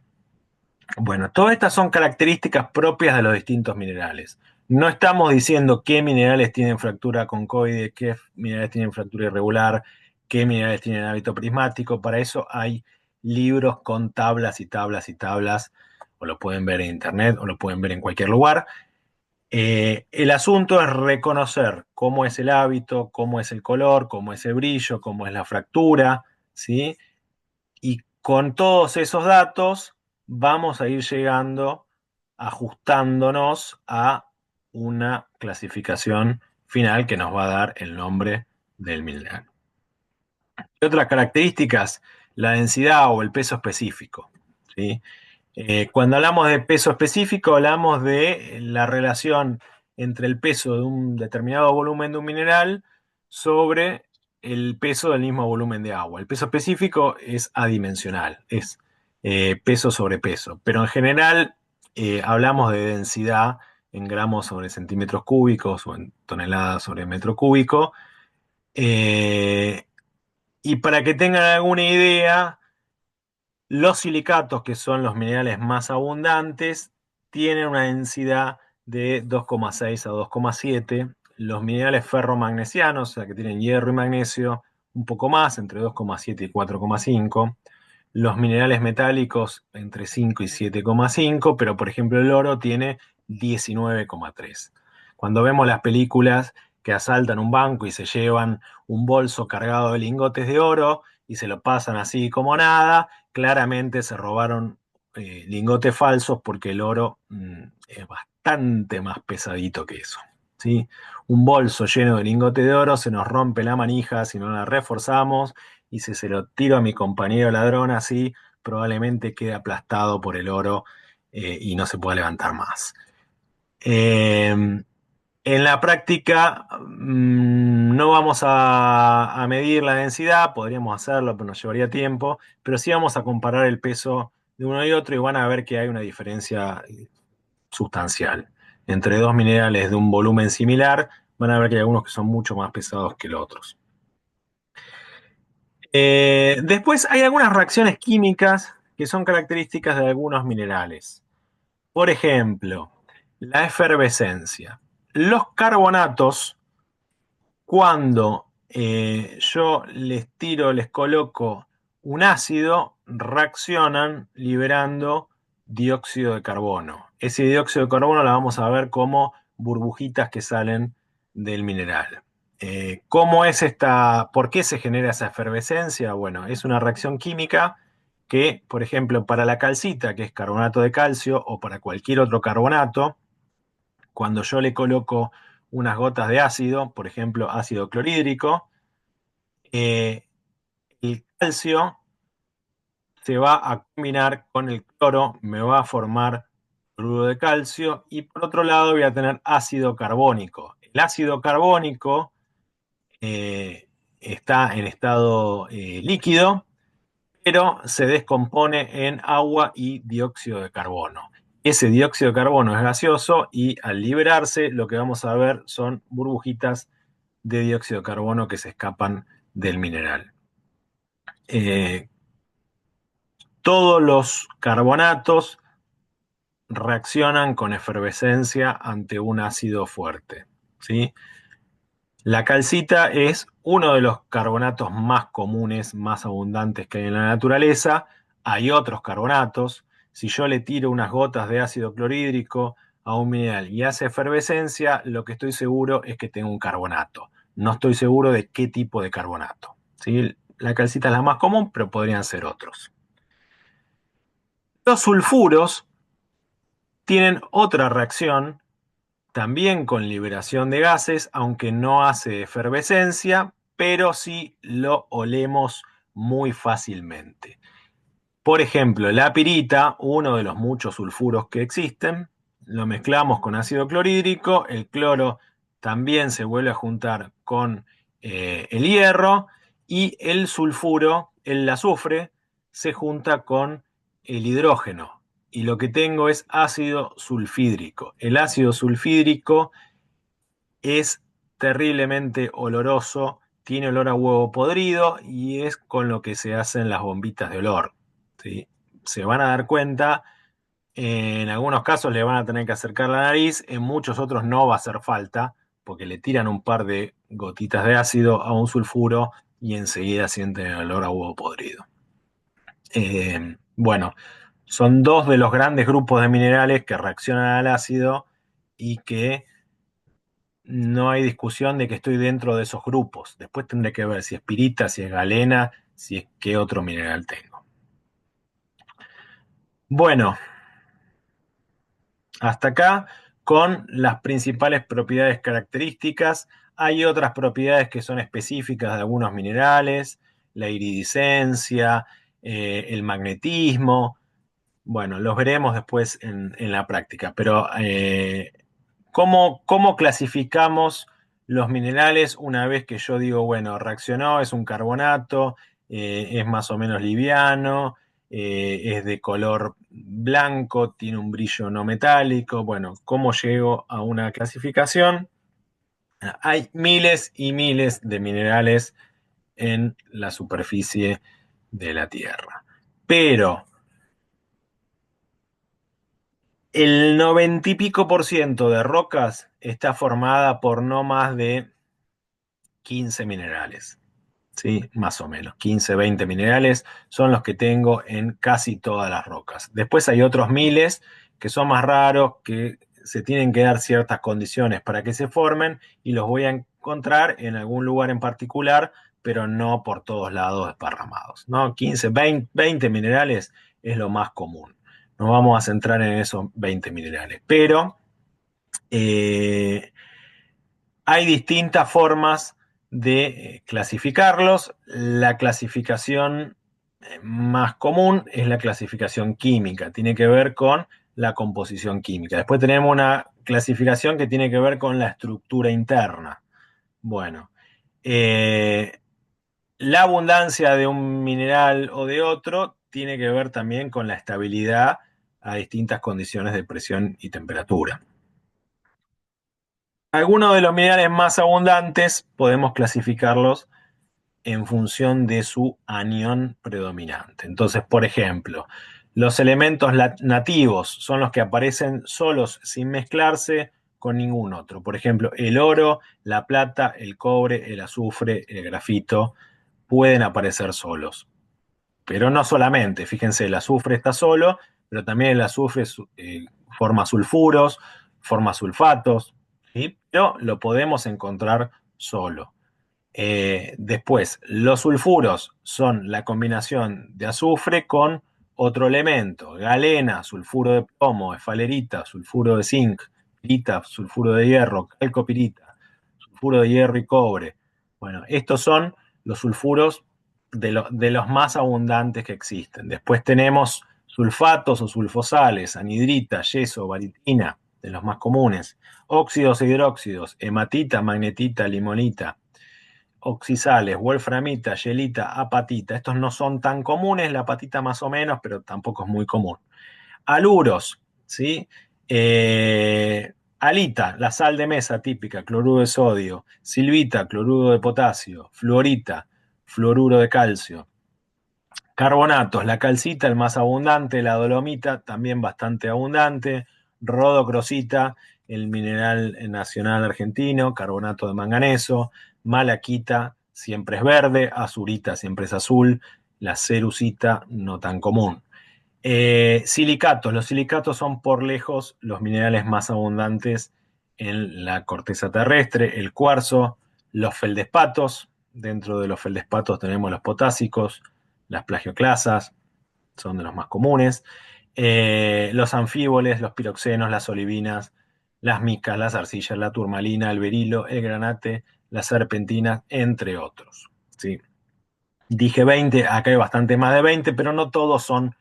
Bueno, todas estas son características propias de los distintos minerales. No estamos diciendo qué minerales tienen fractura concoide, qué minerales tienen fractura irregular, qué minerales tienen hábito prismático. Para eso hay libros con tablas y tablas y tablas, o lo pueden ver en internet o lo pueden ver en cualquier lugar. El asunto es reconocer cómo es el hábito, cómo es el color, cómo es el brillo, cómo es la fractura, ¿sí? Y con todos esos datos vamos a ir llegando, ajustándonos a una clasificación final que nos va a dar el nombre del mineral. ¿Qué otras características? La densidad o el peso específico, ¿sí? Cuando hablamos de peso específico, hablamos de la relación entre el peso de un determinado volumen de un mineral sobre el peso del mismo volumen de agua. El peso específico es adimensional, es peso sobre peso, pero en general hablamos de densidad en gramos sobre centímetros cúbicos o en toneladas sobre metro cúbico. Eh, y para que tengan alguna idea, los silicatos, que son los minerales más abundantes, tienen una densidad de 2,6 a 2,7. Los minerales ferromagnesianos, o sea, que tienen hierro y magnesio, un poco más, entre 2,7 y 4,5. Los minerales metálicos, entre 5 y 7,5, pero por ejemplo el oro tiene 19,3. Cuando vemos las películas que asaltan un banco y se llevan un bolso cargado de lingotes de oro y se lo pasan así como nada, claramente se robaron lingotes falsos porque el oro es bastante más pesadito que eso, ¿sí? Un bolso lleno de lingotes de oro se nos rompe la manija si no la reforzamos y si se lo tiro a mi compañero ladrón así, probablemente quede aplastado por el oro y no se pueda levantar más. En la práctica no vamos a medir la densidad, podríamos hacerlo, pero nos llevaría tiempo, pero sí vamos a comparar el peso de uno y otro y van a ver que hay una diferencia sustancial. Entre dos minerales de un volumen similar, van a ver que hay algunos que son mucho más pesados que los otros. Después hay algunas reacciones químicas que son características de algunos minerales. Por ejemplo, la efervescencia. Los carbonatos, cuando yo les tiro, les coloco un ácido, reaccionan liberando dióxido de carbono. Ese dióxido de carbono la vamos a ver como burbujitas que salen del mineral. ¿Cómo es esta? ¿Por qué se genera esa efervescencia? Bueno, es una reacción química que, por ejemplo, para la calcita, que es carbonato de calcio, o para cualquier otro carbonato, cuando yo le coloco unas gotas de ácido, por ejemplo, ácido clorhídrico, eh, el calcio se va a combinar con el cloro, me va a formar cloruro de calcio y por otro lado voy a tener ácido carbónico. El ácido carbónico está en estado líquido, pero se descompone en agua y dióxido de carbono. Ese dióxido de carbono es gaseoso y al liberarse lo que vamos a ver son burbujitas de dióxido de carbono que se escapan del mineral. Eh, todos los carbonatos reaccionan con efervescencia ante un ácido fuerte, ¿sí? La calcita es uno de los carbonatos más comunes, más abundantes que hay en la naturaleza. Hay otros carbonatos. Si yo le tiro unas gotas de ácido clorhídrico a un mineral y hace efervescencia, lo que estoy seguro es que tengo un carbonato. No estoy seguro de qué tipo de carbonato, ¿sí? La calcita es la más común, pero podrían ser otros. Los sulfuros tienen otra reacción también con liberación de gases, aunque no hace efervescencia, pero sí lo olemos muy fácilmente. Por ejemplo, la pirita, uno de los muchos sulfuros que existen, lo mezclamos con ácido clorhídrico, el cloro también se vuelve a juntar con el hierro y el sulfuro, el azufre, se junta con el hidrógeno. Y lo que tengo es ácido sulfídrico. El ácido sulfídrico es terriblemente oloroso, tiene olor a huevo podrido y es con lo que se hacen las bombitas de olor, ¿sí? Se van a dar cuenta En algunos casos le van a tener que acercar la nariz, en muchos otros no va a hacer falta, porque le tiran un par de gotitas de ácido a un sulfuro y enseguida sienten el olor a huevo podrido. Bueno, son dos de los grandes grupos de minerales que reaccionan al ácido y que no hay discusión de que estoy dentro de esos grupos. Después tendré que ver si es pirita, si es galena, si es qué otro mineral tengo. Bueno, hasta acá con las principales propiedades características. Hay otras propiedades que son específicas de algunos minerales, la iridiscencia, el magnetismo. Bueno, los veremos después en la práctica, pero ¿cómo clasificamos los minerales una vez que yo digo, bueno, reaccionó, es un carbonato, es más o menos liviano, es de color blanco, tiene un brillo no metálico? Bueno, ¿cómo llego a una clasificación? Hay miles y miles de minerales en la superficie de la Tierra, pero el 90 y pico por ciento de rocas está formada por no más de 15 minerales, ¿sí? Más o menos, 15, 20 minerales son los que tengo en casi todas las rocas. Después hay otros miles que son más raros, que se tienen que dar ciertas condiciones para que se formen y los voy a encontrar en algún lugar en particular, pero no por todos lados desparramados, ¿no? 15, 20 minerales es lo más común. Nos vamos a centrar en esos 20 minerales, pero eh, hay distintas formas de clasificarlos. La clasificación más común es la clasificación química, tiene que ver con la composición química. Después tenemos una clasificación que tiene que ver con la estructura interna. Bueno, eh, la abundancia de un mineral o de otro tiene que ver también con la estabilidad a distintas condiciones de presión y temperatura. Algunos de los minerales más abundantes podemos clasificarlos en función de su anión predominante. Entonces, por ejemplo, los elementos nativos son los que aparecen solos sin mezclarse con ningún otro. Por ejemplo, el oro, la plata, el cobre, el azufre, el grafito pueden aparecer solos. Pero no solamente, fíjense, el azufre está solo, pero también el azufre forma sulfuros, forma sulfatos, ¿sí? Pero lo podemos encontrar solo. Después, los sulfuros son la combinación de azufre con otro elemento: galena, sulfuro de plomo, esfalerita, sulfuro de zinc, pirita, sulfuro de hierro, calcopirita, sulfuro de hierro y cobre. Bueno, estos son los sulfuros de los más abundantes que existen. Después tenemos sulfatos o sulfosales, anhidrita, yeso, baritina, de los más comunes, óxidos e hidróxidos, hematita, magnetita, limonita, oxisales, wolframita, yelita, apatita. Estos no son tan comunes, la apatita más o menos, pero tampoco es muy común. Aluros, ¿sí? Alita, la sal de mesa típica, cloruro de sodio. Silvita, cloruro de potasio. Fluorita, fluoruro de calcio. Carbonatos, la calcita, el más abundante. La dolomita, también bastante abundante. Rodocrosita, el mineral nacional argentino. Carbonato de manganeso. Malaquita, siempre es verde. Azurita, siempre es azul. La cerucita, no tan común. Silicatos. Los silicatos son por lejos los minerales más abundantes en la corteza terrestre. El cuarzo, los feldespatos. Dentro de los feldespatos tenemos los potásicos, las plagioclasas, son de los más comunes. Los anfíboles, los piroxenos, las olivinas, las micas, las arcillas, la turmalina, el berilo, el granate, las serpentinas, entre otros. ¿Sí? Dije 20, acá hay bastante más de 20, pero no todos son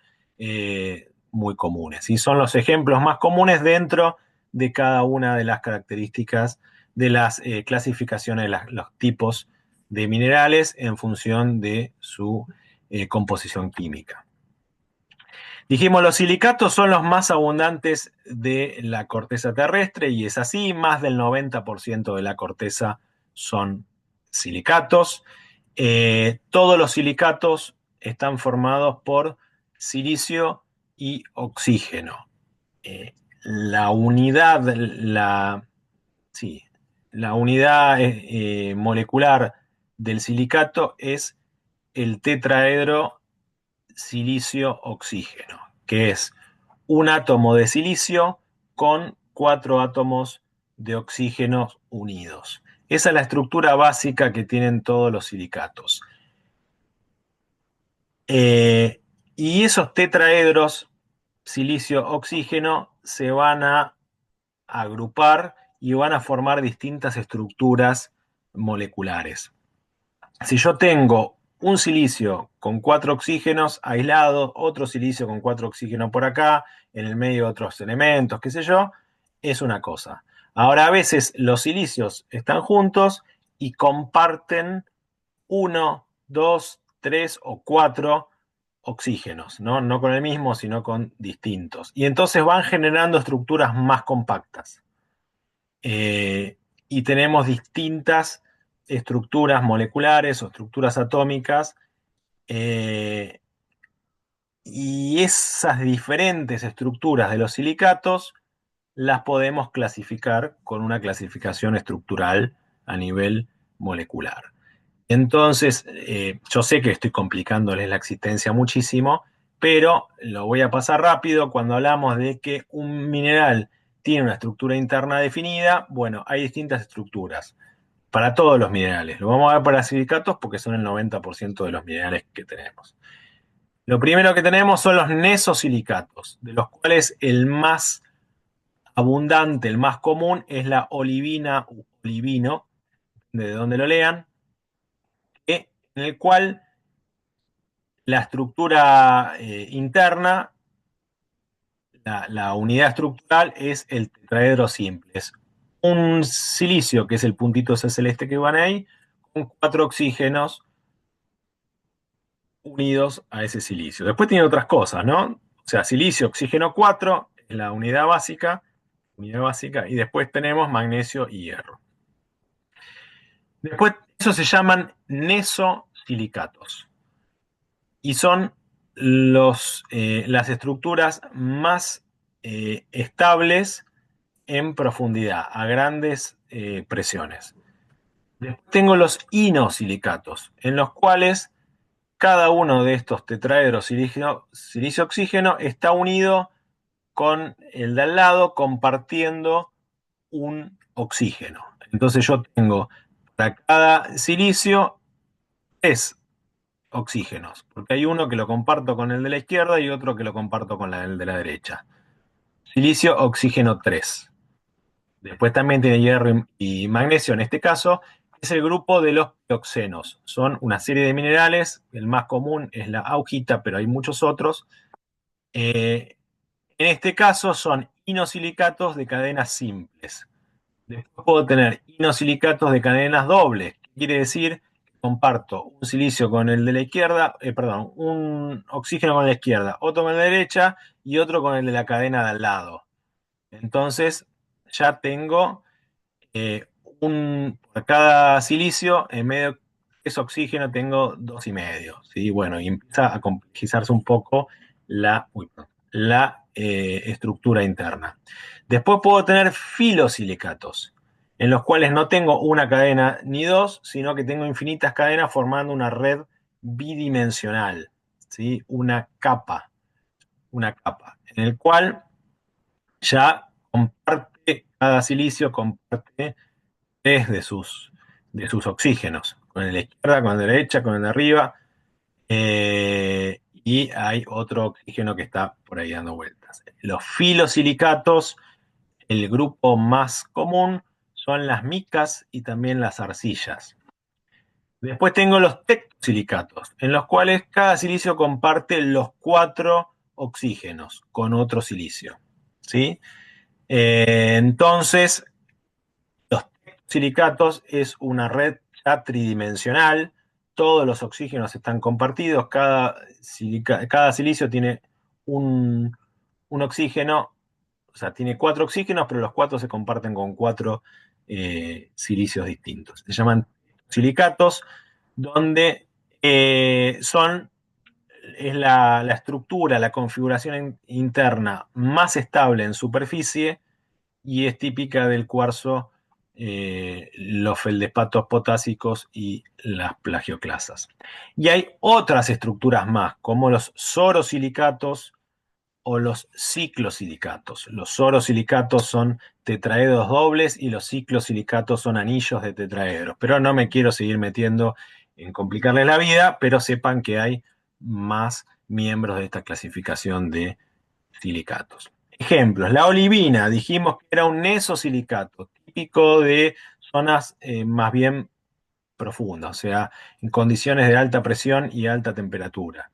muy comunes. Y son los ejemplos más comunes dentro de cada una de las características de las clasificaciones de los tipos de minerales en función de su composición química. Dijimos, los silicatos son los más abundantes de la corteza terrestre y es así, más del 90% de la corteza son silicatos. Todos los silicatos están formados por silicio y oxígeno. la unidad, sí, la unidad molecular del silicato es el tetraedro silicio-oxígeno, que es un átomo de silicio con 4 átomos de oxígeno unidos. Esa es la estructura básica que tienen todos los silicatos. Y esos tetraedros silicio-oxígeno se van a agrupar y van a formar distintas estructuras moleculares. Si yo tengo un silicio con 4 oxígenos aislados, otro silicio con 4 oxígenos por acá, en el medio otros elementos, qué sé yo, es una cosa. Ahora, a veces los silicios están juntos y comparten 1, 2, 3 o 4 oxígenos, ¿no? No con el mismo, sino con distintos. Y entonces van generando estructuras más compactas. Eh, y tenemos distintas estructuras moleculares o estructuras atómicas, eh, y esas diferentes estructuras de los silicatos las podemos clasificar con una clasificación estructural a nivel molecular. Entonces, yo sé que estoy complicándoles la existencia muchísimo, pero lo voy a pasar rápido. Cuando hablamos de que un mineral tiene una estructura interna definida, bueno, hay distintas estructuras para todos los minerales. Lo vamos a ver para silicatos porque son el 90% de los minerales que tenemos. Lo primero que tenemos son los nesosilicatos, de los cuales el más abundante, el más común, es la olivina u olivino, de donde lo lean, en el cual la estructura interna, la unidad estructural es el tetraedro simple. Es un silicio, que es el puntito ese celeste que van ahí, con 4 oxígenos unidos a ese silicio. Después tiene otras cosas, ¿no? O sea, silicio, oxígeno 4, es la unidad básica, y después tenemos magnesio y hierro. Después, eso se llaman nesosilicatos. Y son las estructuras más estables en profundidad, a grandes presiones. Después tengo los inosilicatos, en los cuales cada uno de estos tetraedros silicio-oxígeno está unido con el de al lado, compartiendo un oxígeno. Entonces yo tengo para cada silicio 3 oxígenos, porque hay uno que lo comparto con el de la izquierda y otro que lo comparto con el de la derecha. Silicio, oxígeno 3. Después también tiene hierro y magnesio, en este caso es el grupo de los pioxenos. Son una serie de minerales, el más común es la augita, pero hay muchos otros. En este caso son inosilicatos de cadenas simples. Después puedo tener inosilicatos de cadenas dobles. Quiere decir que comparto un silicio con el de la izquierda, perdón, un oxígeno con la izquierda, otro con la derecha y otro con el de la cadena de al lado. Entonces ya tengo eh, por cada silicio, en medio de ese oxígeno tengo 2,5. ¿Sí? Bueno, y empieza a complejizarse un poco la estructura interna. Después puedo tener filosilicatos, en los cuales no tengo una cadena ni dos, sino que tengo infinitas cadenas formando una red bidimensional, ¿sí? Una capa, en el cual ya cada silicio comparte 3 de sus oxígenos, con el de la izquierda, con el de la derecha, con el de arriba, y hay otro oxígeno que está por ahí dando vueltas. Los filosilicatos, el grupo más común son las micas y también las arcillas. Después tengo los tectosilicatos, en los cuales cada silicio comparte los 4 oxígenos con otro silicio. ¿Sí? Entonces, los silicatos es una red ya tridimensional, todos los oxígenos están compartidos, cada silicio tiene un oxígeno, o sea, tiene 4 oxígenos, pero los 4 se comparten con 4 silicios distintos. Se llaman silicatos, donde son es la estructura, la configuración interna más estable en superficie y es típica del cuarzo, los feldespatos potásicos y las plagioclasas. Y hay otras estructuras más, como los sorosilicatos o los ciclosilicatos. Los sorosilicatos son tetraedros dobles y los ciclosilicatos son anillos de tetraedros. Pero no me quiero seguir metiendo en complicarles la vida, pero sepan que hay más miembros de esta clasificación de silicatos. Ejemplos, la olivina, dijimos que era un nesosilicato, típico de zonas más bien profundas, o sea, en condiciones de alta presión y alta temperatura.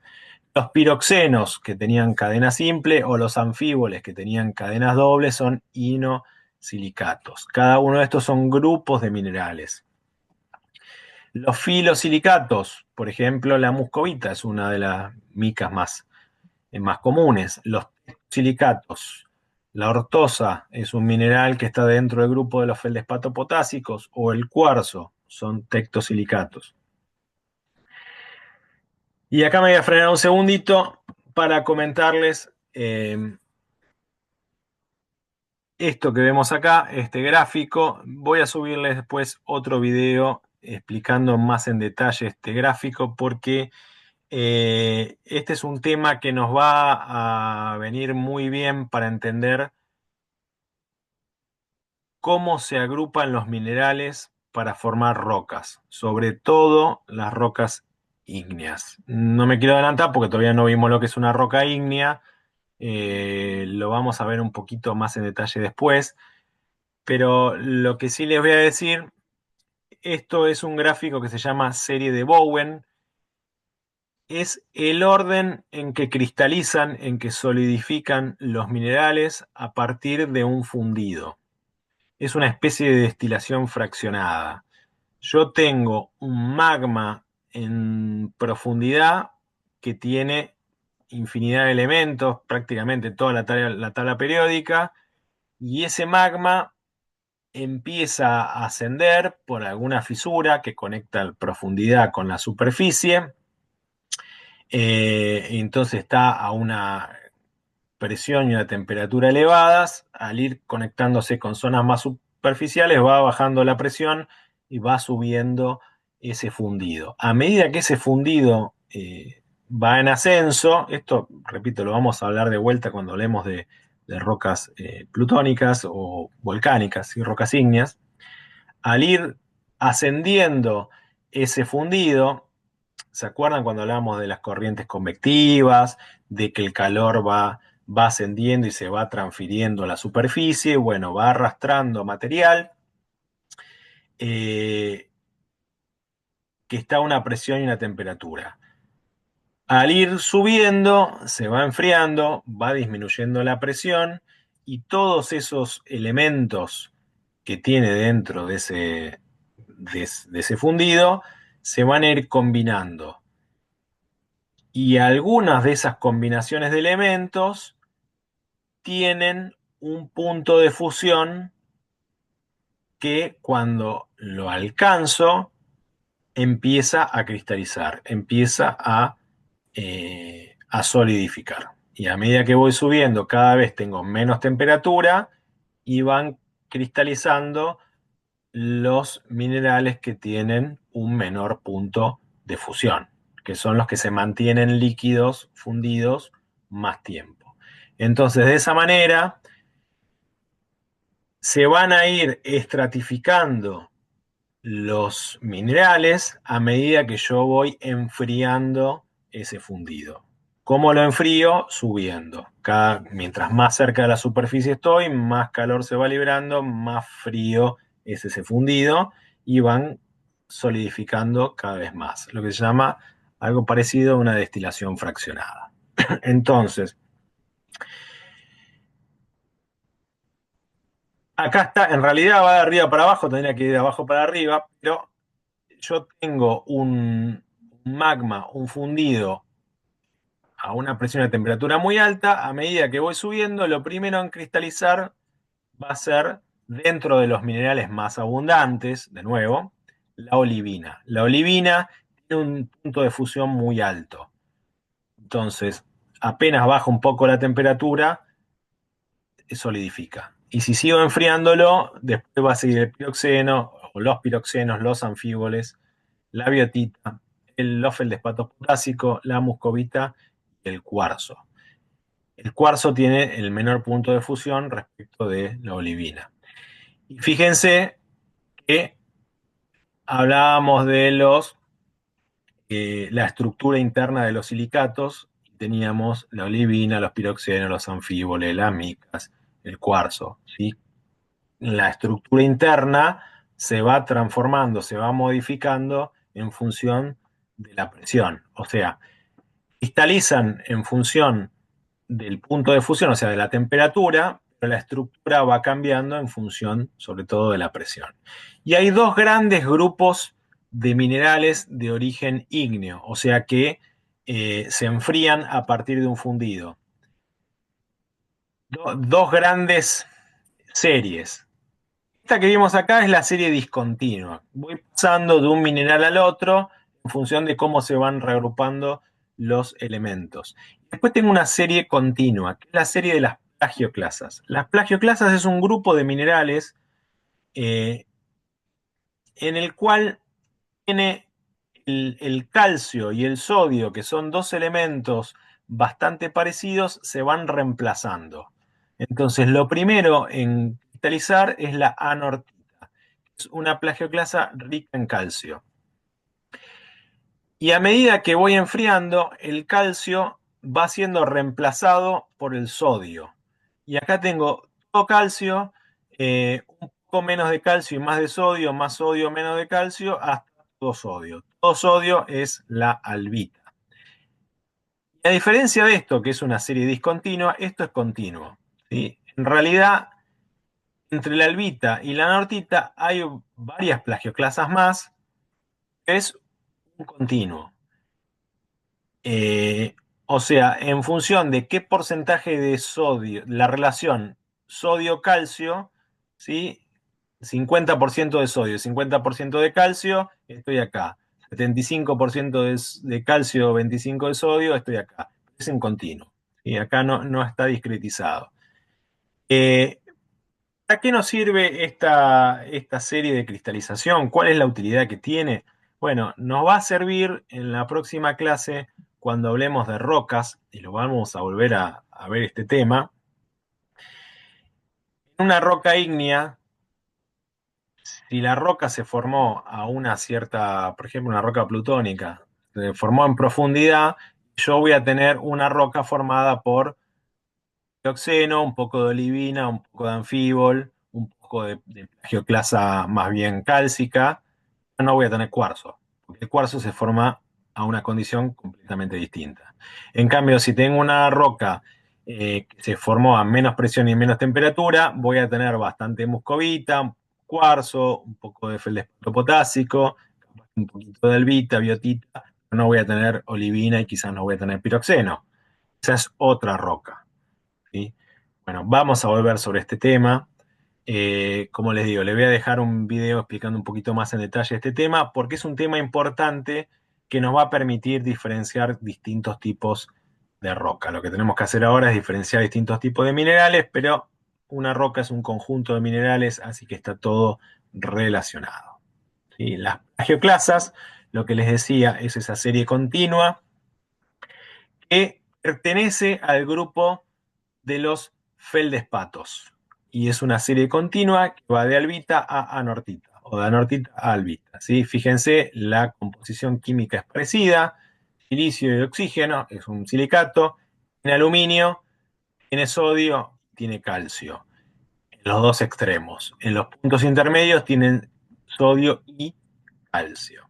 Los piroxenos, que tenían cadena simple, o los anfíboles, que tenían cadenas dobles, son inosilicatos. Cada uno de estos son grupos de minerales. Los filosilicatos, por ejemplo, la muscovita es una de las micas más comunes. Los silicatos, la ortosa es un mineral que está dentro del grupo de los feldespatos potásicos, o el cuarzo, son tectosilicatos. Y acá me voy a frenar un segundito para comentarles esto que vemos acá, este gráfico. Voy a subirles después otro video explicando más en detalle este gráfico porque este es un tema que nos va a venir muy bien para entender cómo se agrupan los minerales para formar rocas, sobre todo las rocas ígneas. No me quiero adelantar porque todavía no vimos lo que es una roca ígnea, lo vamos a ver un poquito más en detalle después, pero lo que sí les voy a decir, esto es un gráfico que se llama serie de Bowen, es el orden en que cristalizan, en que solidifican los minerales a partir de un fundido. Es una especie de destilación fraccionada. Yo tengo un magma en profundidad que tiene infinidad de elementos, prácticamente toda la tabla periódica, y ese magma empieza a ascender por alguna fisura que conecta la profundidad con la superficie. Entonces está a una presión y una temperatura elevadas. Al ir conectándose con zonas más superficiales va bajando la presión y va subiendo ese fundido. A medida que ese fundido va en ascenso, esto, repito, lo vamos a hablar de vuelta cuando hablemos de rocas plutónicas o volcánicas y rocas ígneas, al ir ascendiendo ese fundido, ¿se acuerdan cuando hablábamos de las corrientes convectivas, de que el calor va ascendiendo y se va transfiriendo a la superficie? Bueno, va arrastrando material que está a una presión y una temperatura. Al ir subiendo, se va enfriando, va disminuyendo la presión y todos esos elementos que tiene dentro de ese fundido se van a ir combinando. Y algunas de esas combinaciones de elementos tienen un punto de fusión que cuando lo alcanzo empieza a cristalizar, empieza a solidificar. Y a medida que voy subiendo, cada vez tengo menos temperatura y van cristalizando los minerales que tienen un menor punto de fusión, que son los que se mantienen líquidos, fundidos, más tiempo. Entonces, de esa manera, se van a ir estratificando los minerales a medida que yo voy enfriando ese fundido. ¿Cómo lo enfrío? Subiendo. Mientras más cerca de la superficie estoy, más calor se va librando, más frío es ese fundido y van solidificando cada vez más. Lo que se llama algo parecido a una destilación fraccionada. Entonces, acá está, en realidad va de arriba para abajo, tendría que ir de abajo para arriba, pero yo tengo un magma, un fundido a una presión de temperatura muy alta. A medida que voy subiendo, lo primero en cristalizar va a ser, dentro de los minerales más abundantes, de nuevo, la olivina. La olivina tiene un punto de fusión muy alto. Entonces, apenas baja un poco la temperatura, solidifica. Y si sigo enfriándolo, después va a seguir el piroxeno, o los piroxenos, los anfíboles, la biotita, los feldespatos potásicos, la muscovita y el cuarzo. El cuarzo tiene el menor punto de fusión respecto de la olivina. Y fíjense que hablábamos de la estructura interna de los silicatos. Teníamos la olivina, los piroxenos, los anfíboles, las micas, el cuarzo. ¿Sí? La estructura interna se va transformando, se va modificando en función de la presión. O sea, cristalizan en función del punto de fusión, o sea, de la temperatura, pero la estructura va cambiando en función, sobre todo, de la presión. Y hay dos grandes grupos de minerales de origen ígneo, o sea que se enfrían a partir de un fundido. Dos grandes series. Esta que vimos acá es la serie discontinua. Voy pasando de un mineral al otro en función de cómo se van reagrupando los elementos. Después tengo una serie continua, que es la serie de las plagioclasas. Las plagioclasas es un grupo de minerales eh, en el cual tiene el calcio y el sodio, que son dos elementos bastante parecidos, se van reemplazando. Entonces, lo primero en cristalizar es la anortita, que es una plagioclasa rica en calcio. Y a medida que voy enfriando, el calcio va siendo reemplazado por el sodio. Y acá tengo todo calcio, un poco menos de calcio y más sodio, menos de calcio, hasta todo sodio. Todo sodio es la albita. Y a diferencia de esto, que es una serie discontinua, esto es continuo. ¿Sí? En realidad, entre la albita y la anortita hay varias plagioclasas más, que es un continuo. Eh, o sea, en función de qué porcentaje de sodio, la relación sodio-calcio, ¿sí? 50% de sodio, 50% de calcio, estoy acá. 75% de calcio, 25% de sodio, estoy acá. Es en continuo. Y acá no está discretizado. ¿Para qué nos sirve esta serie de cristalización? ¿Cuál es la utilidad que tiene? Bueno, nos va a servir en la próxima clase cuando hablemos de rocas, y lo vamos a volver a ver este tema. Una roca ígnea, si la roca se formó a una cierta, por ejemplo, una roca plutónica, se formó en profundidad, yo voy a tener una roca formada por dioxeno, un poco de olivina, un poco de anfíbol, un poco de plagioclasa más bien cálcica. No voy a tener cuarzo, porque el cuarzo se forma a una condición completamente distinta. En cambio, si tengo una roca que se formó a menos presión y menos temperatura, voy a tener bastante muscovita, cuarzo, un poco de feldespato potásico, un poquito de albita, biotita, no voy a tener olivina y quizás no voy a tener piroxeno. Esa es otra roca. ¿Sí? Bueno, vamos a volver sobre este tema. Como les digo, les voy a dejar un video explicando un poquito más en detalle este tema, porque es un tema importante que nos va a permitir diferenciar distintos tipos de roca. Lo que tenemos que hacer ahora es diferenciar distintos tipos de minerales, pero una roca es un conjunto de minerales, así que está todo relacionado. ¿Sí? Las plagioclasas, lo que les decía, es esa serie continua que pertenece al grupo de los feldespatos. Y es una serie continua que va de albita a anortita, o de anortita a albita. ¿Sí? Fíjense, la composición química es parecida. Silicio y oxígeno es un silicato. En aluminio tiene sodio, tiene calcio. En los dos extremos. En los puntos intermedios tienen sodio y calcio.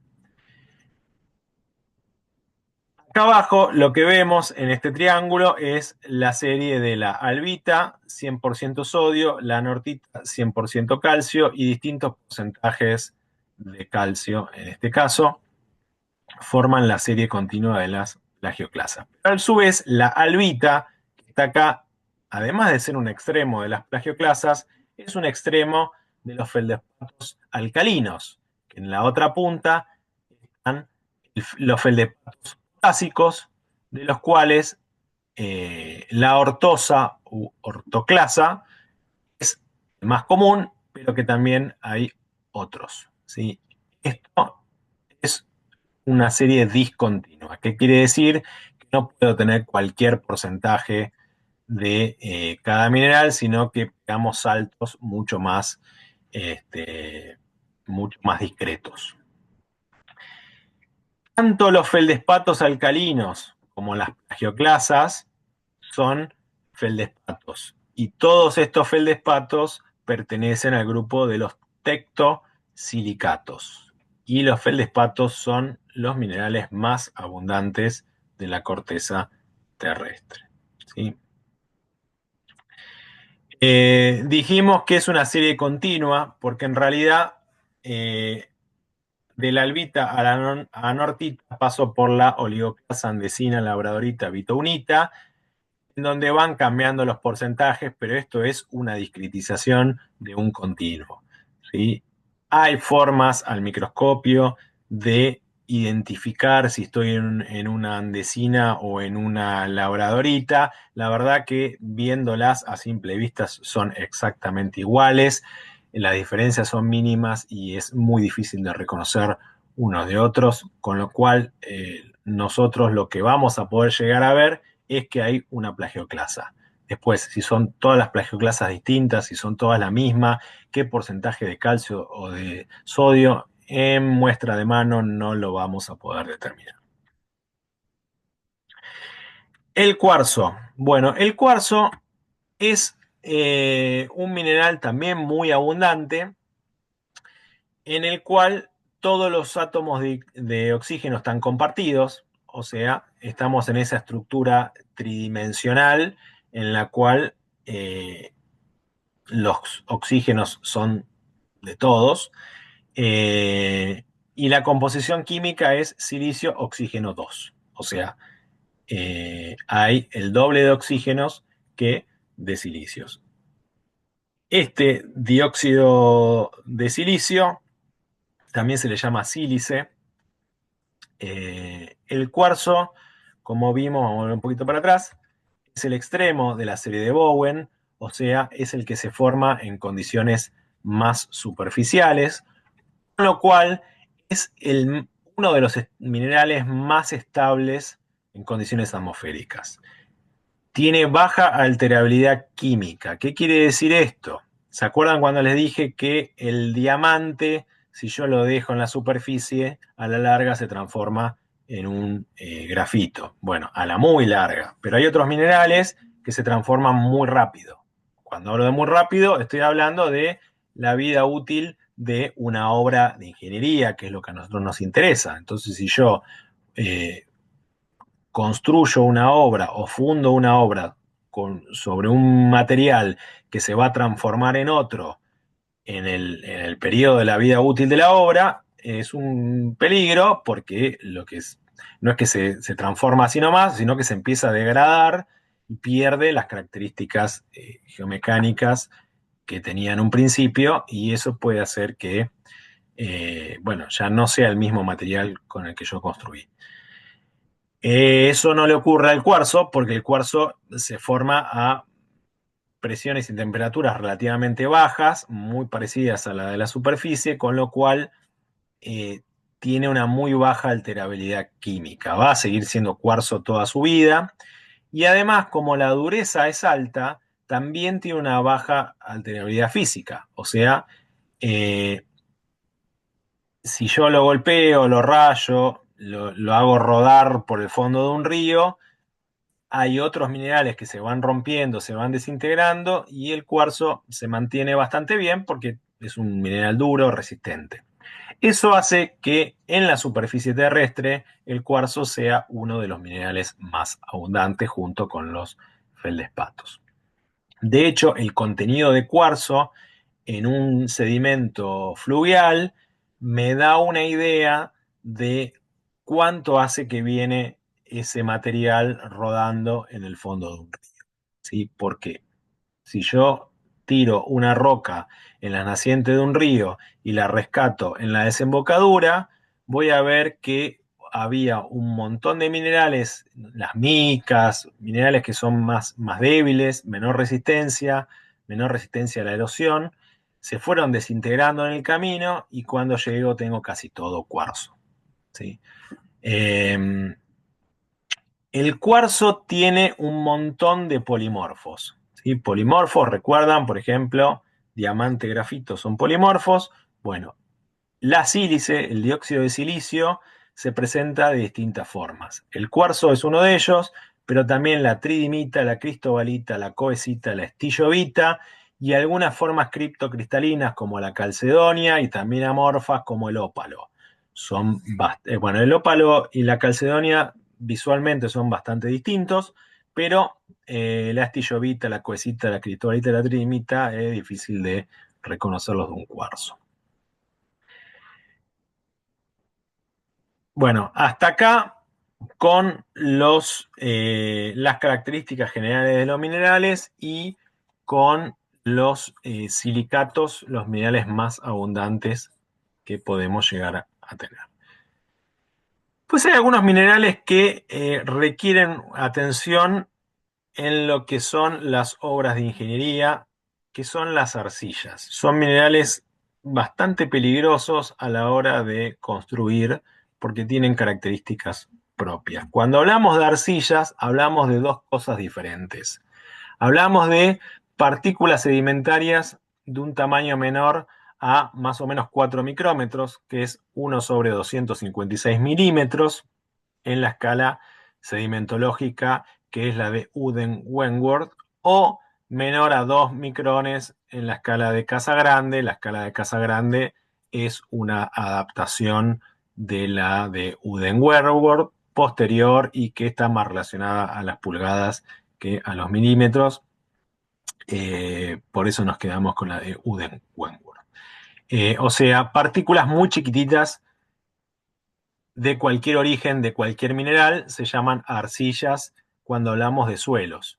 Acá abajo lo que vemos en este triángulo es la serie de la albita, 100% sodio, la anortita, 100% calcio y distintos porcentajes de calcio, en este caso, forman la serie continua de las plagioclasas. Pero a su vez, la albita, que está acá, además de ser un extremo de las plagioclasas, es un extremo de los feldespatos alcalinos, que en la otra punta están los feldespatos potásicos, de los cuales la ortosa u ortoclasa es más común, pero que también hay otros, ¿sí? Esto es una serie discontinua. ¿Qué quiere decir? Que no puedo tener cualquier porcentaje de cada mineral, sino que pegamos saltos este, mucho más discretos. Tanto los feldespatos alcalinos como las plagioclasas son feldespatos. Y todos estos feldespatos pertenecen al grupo de los tectosilicatos. Y los feldespatos son los minerales más abundantes de la corteza terrestre. ¿Sí? Dijimos que es una serie continua porque en realidad de la albita a la anortita paso por la oligoclasa andesina, labradorita, vitounita, en donde van cambiando los porcentajes, pero esto es una discretización de un continuo, ¿sí? Hay formas al microscopio de identificar si estoy en una andesina o en una labradorita. La verdad que viéndolas a simple vista son exactamente iguales, las diferencias son mínimas y es muy difícil de reconocer unos de otros, con lo cual nosotros lo que vamos a poder llegar a ver es que hay una plagioclasa. Después, si son todas las plagioclasas distintas, si son todas la misma, qué porcentaje de calcio o de sodio, en muestra de mano no lo vamos a poder determinar. El cuarzo. Bueno, el cuarzo es un mineral también muy abundante en el cual todos los átomos de oxígeno están compartidos, o sea, estamos en esa estructura tridimensional en la cual los oxígenos son de todos, y la composición química es silicio oxígeno 2, o sea, hay el doble de oxígenos que de silicios. Este dióxido de silicio también se le llama sílice. El cuarzo, como vimos, vamos a volver un poquito para atrás, es el extremo de la serie de Bowen, o sea, es el que se forma en condiciones más superficiales, con lo cual es uno de los minerales más estables en condiciones atmosféricas. Tiene baja alterabilidad química. ¿Qué quiere decir esto? ¿Se acuerdan cuando les dije que el diamante, si yo lo dejo en la superficie, a la larga se transforma en un grafito? Bueno, a la muy larga. Pero hay otros minerales que se transforman muy rápido. Cuando hablo de muy rápido, estoy hablando de la vida útil de una obra de ingeniería, que es lo que a nosotros nos interesa. Entonces, si yo construyo una obra o fundo una obra sobre un material que se va a transformar en otro en el periodo de la vida útil de la obra, es un peligro porque no es que se transforma así nomás, sino que se empieza a degradar y pierde las características geomecánicas que tenía en un principio, y eso puede hacer que, bueno, ya no sea el mismo material con el que yo construí. Eso no le ocurre al cuarzo porque el cuarzo se forma a presiones y temperaturas relativamente bajas, muy parecidas a la de la superficie, con lo cual eh, tiene una muy baja alterabilidad química. Va a seguir siendo cuarzo toda su vida, y además, como la dureza es alta, también tiene una baja alterabilidad física. O sea, eh, si yo lo golpeo, lo rayo, lo hago rodar por el fondo de un río, hay otros minerales que se van rompiendo, se van desintegrando, y el cuarzo se mantiene bastante bien porque es un mineral duro, resistente. Eso hace que en la superficie terrestre el cuarzo sea uno de los minerales más abundantes junto con los feldespatos. De hecho, el contenido de cuarzo en un sedimento fluvial me da una idea de cuánto hace que viene ese material rodando en el fondo de un río. ¿Sí? Porque si yo tiro una roca en la naciente de un río y la rescato en la desembocadura, voy a ver que había un montón de minerales, las micas, minerales que son más débiles, menor resistencia a la erosión, se fueron desintegrando en el camino y cuando llego tengo casi todo cuarzo. ¿Sí? Eh, el cuarzo tiene un montón de polimorfos. ¿Sí? Polimorfos, recuerdan, por ejemplo, diamante, grafito son polimorfos. Bueno, la sílice, el dióxido de silicio, se presenta de distintas formas. El cuarzo es uno de ellos, pero también la tridimita, la cristobalita, la coesita, la estillovita y algunas formas criptocristalinas como la calcedonia y también amorfas como el ópalo. Bueno, el ópalo y la calcedonia visualmente son bastante distintos, pero la estillovita, la coesita, la cristobalita y la tridimita es difícil de reconocerlos de un cuarzo. Bueno, hasta acá con las características generales de los minerales y con los silicatos, los minerales más abundantes que podemos llegar a tener. Pues hay algunos minerales que requieren atención en lo que son las obras de ingeniería, que son las arcillas. Son minerales bastante peligrosos a la hora de construir porque tienen características propias. Cuando hablamos de arcillas, hablamos de dos cosas diferentes. Hablamos de partículas sedimentarias de un tamaño menor a más o menos 4 micrómetros, que es 1 sobre 256 milímetros en la escala sedimentológica, que es la de Uden-Wentworth, o menor a 2 micrones en la escala de Casagrande. La escala de Casagrande es una adaptación de la de Uden-Wentworth posterior y que está más relacionada a las pulgadas que a los milímetros. Por eso nos quedamos con la de Uden-Wentworth. O sea, partículas muy chiquititas de cualquier origen, de cualquier mineral, se llaman arcillas cuando hablamos de suelos.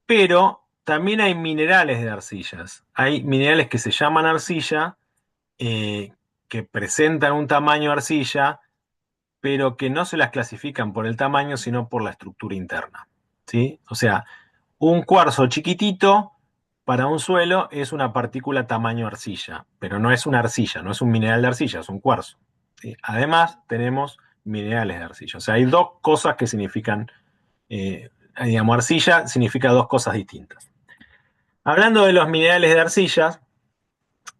Pero también hay minerales de arcillas. Hay minerales que se llaman arcilla, que presentan un tamaño arcilla, pero que no se las clasifican por el tamaño, sino por la estructura interna. ¿Sí? O sea, un cuarzo chiquitito para un suelo es una partícula tamaño arcilla, pero no es una arcilla, no es un mineral de arcilla, es un cuarzo. ¿Sí? Además, tenemos minerales de arcilla. O sea, hay dos cosas que significan, digamos, arcilla significa dos cosas distintas. Hablando de los minerales de arcilla,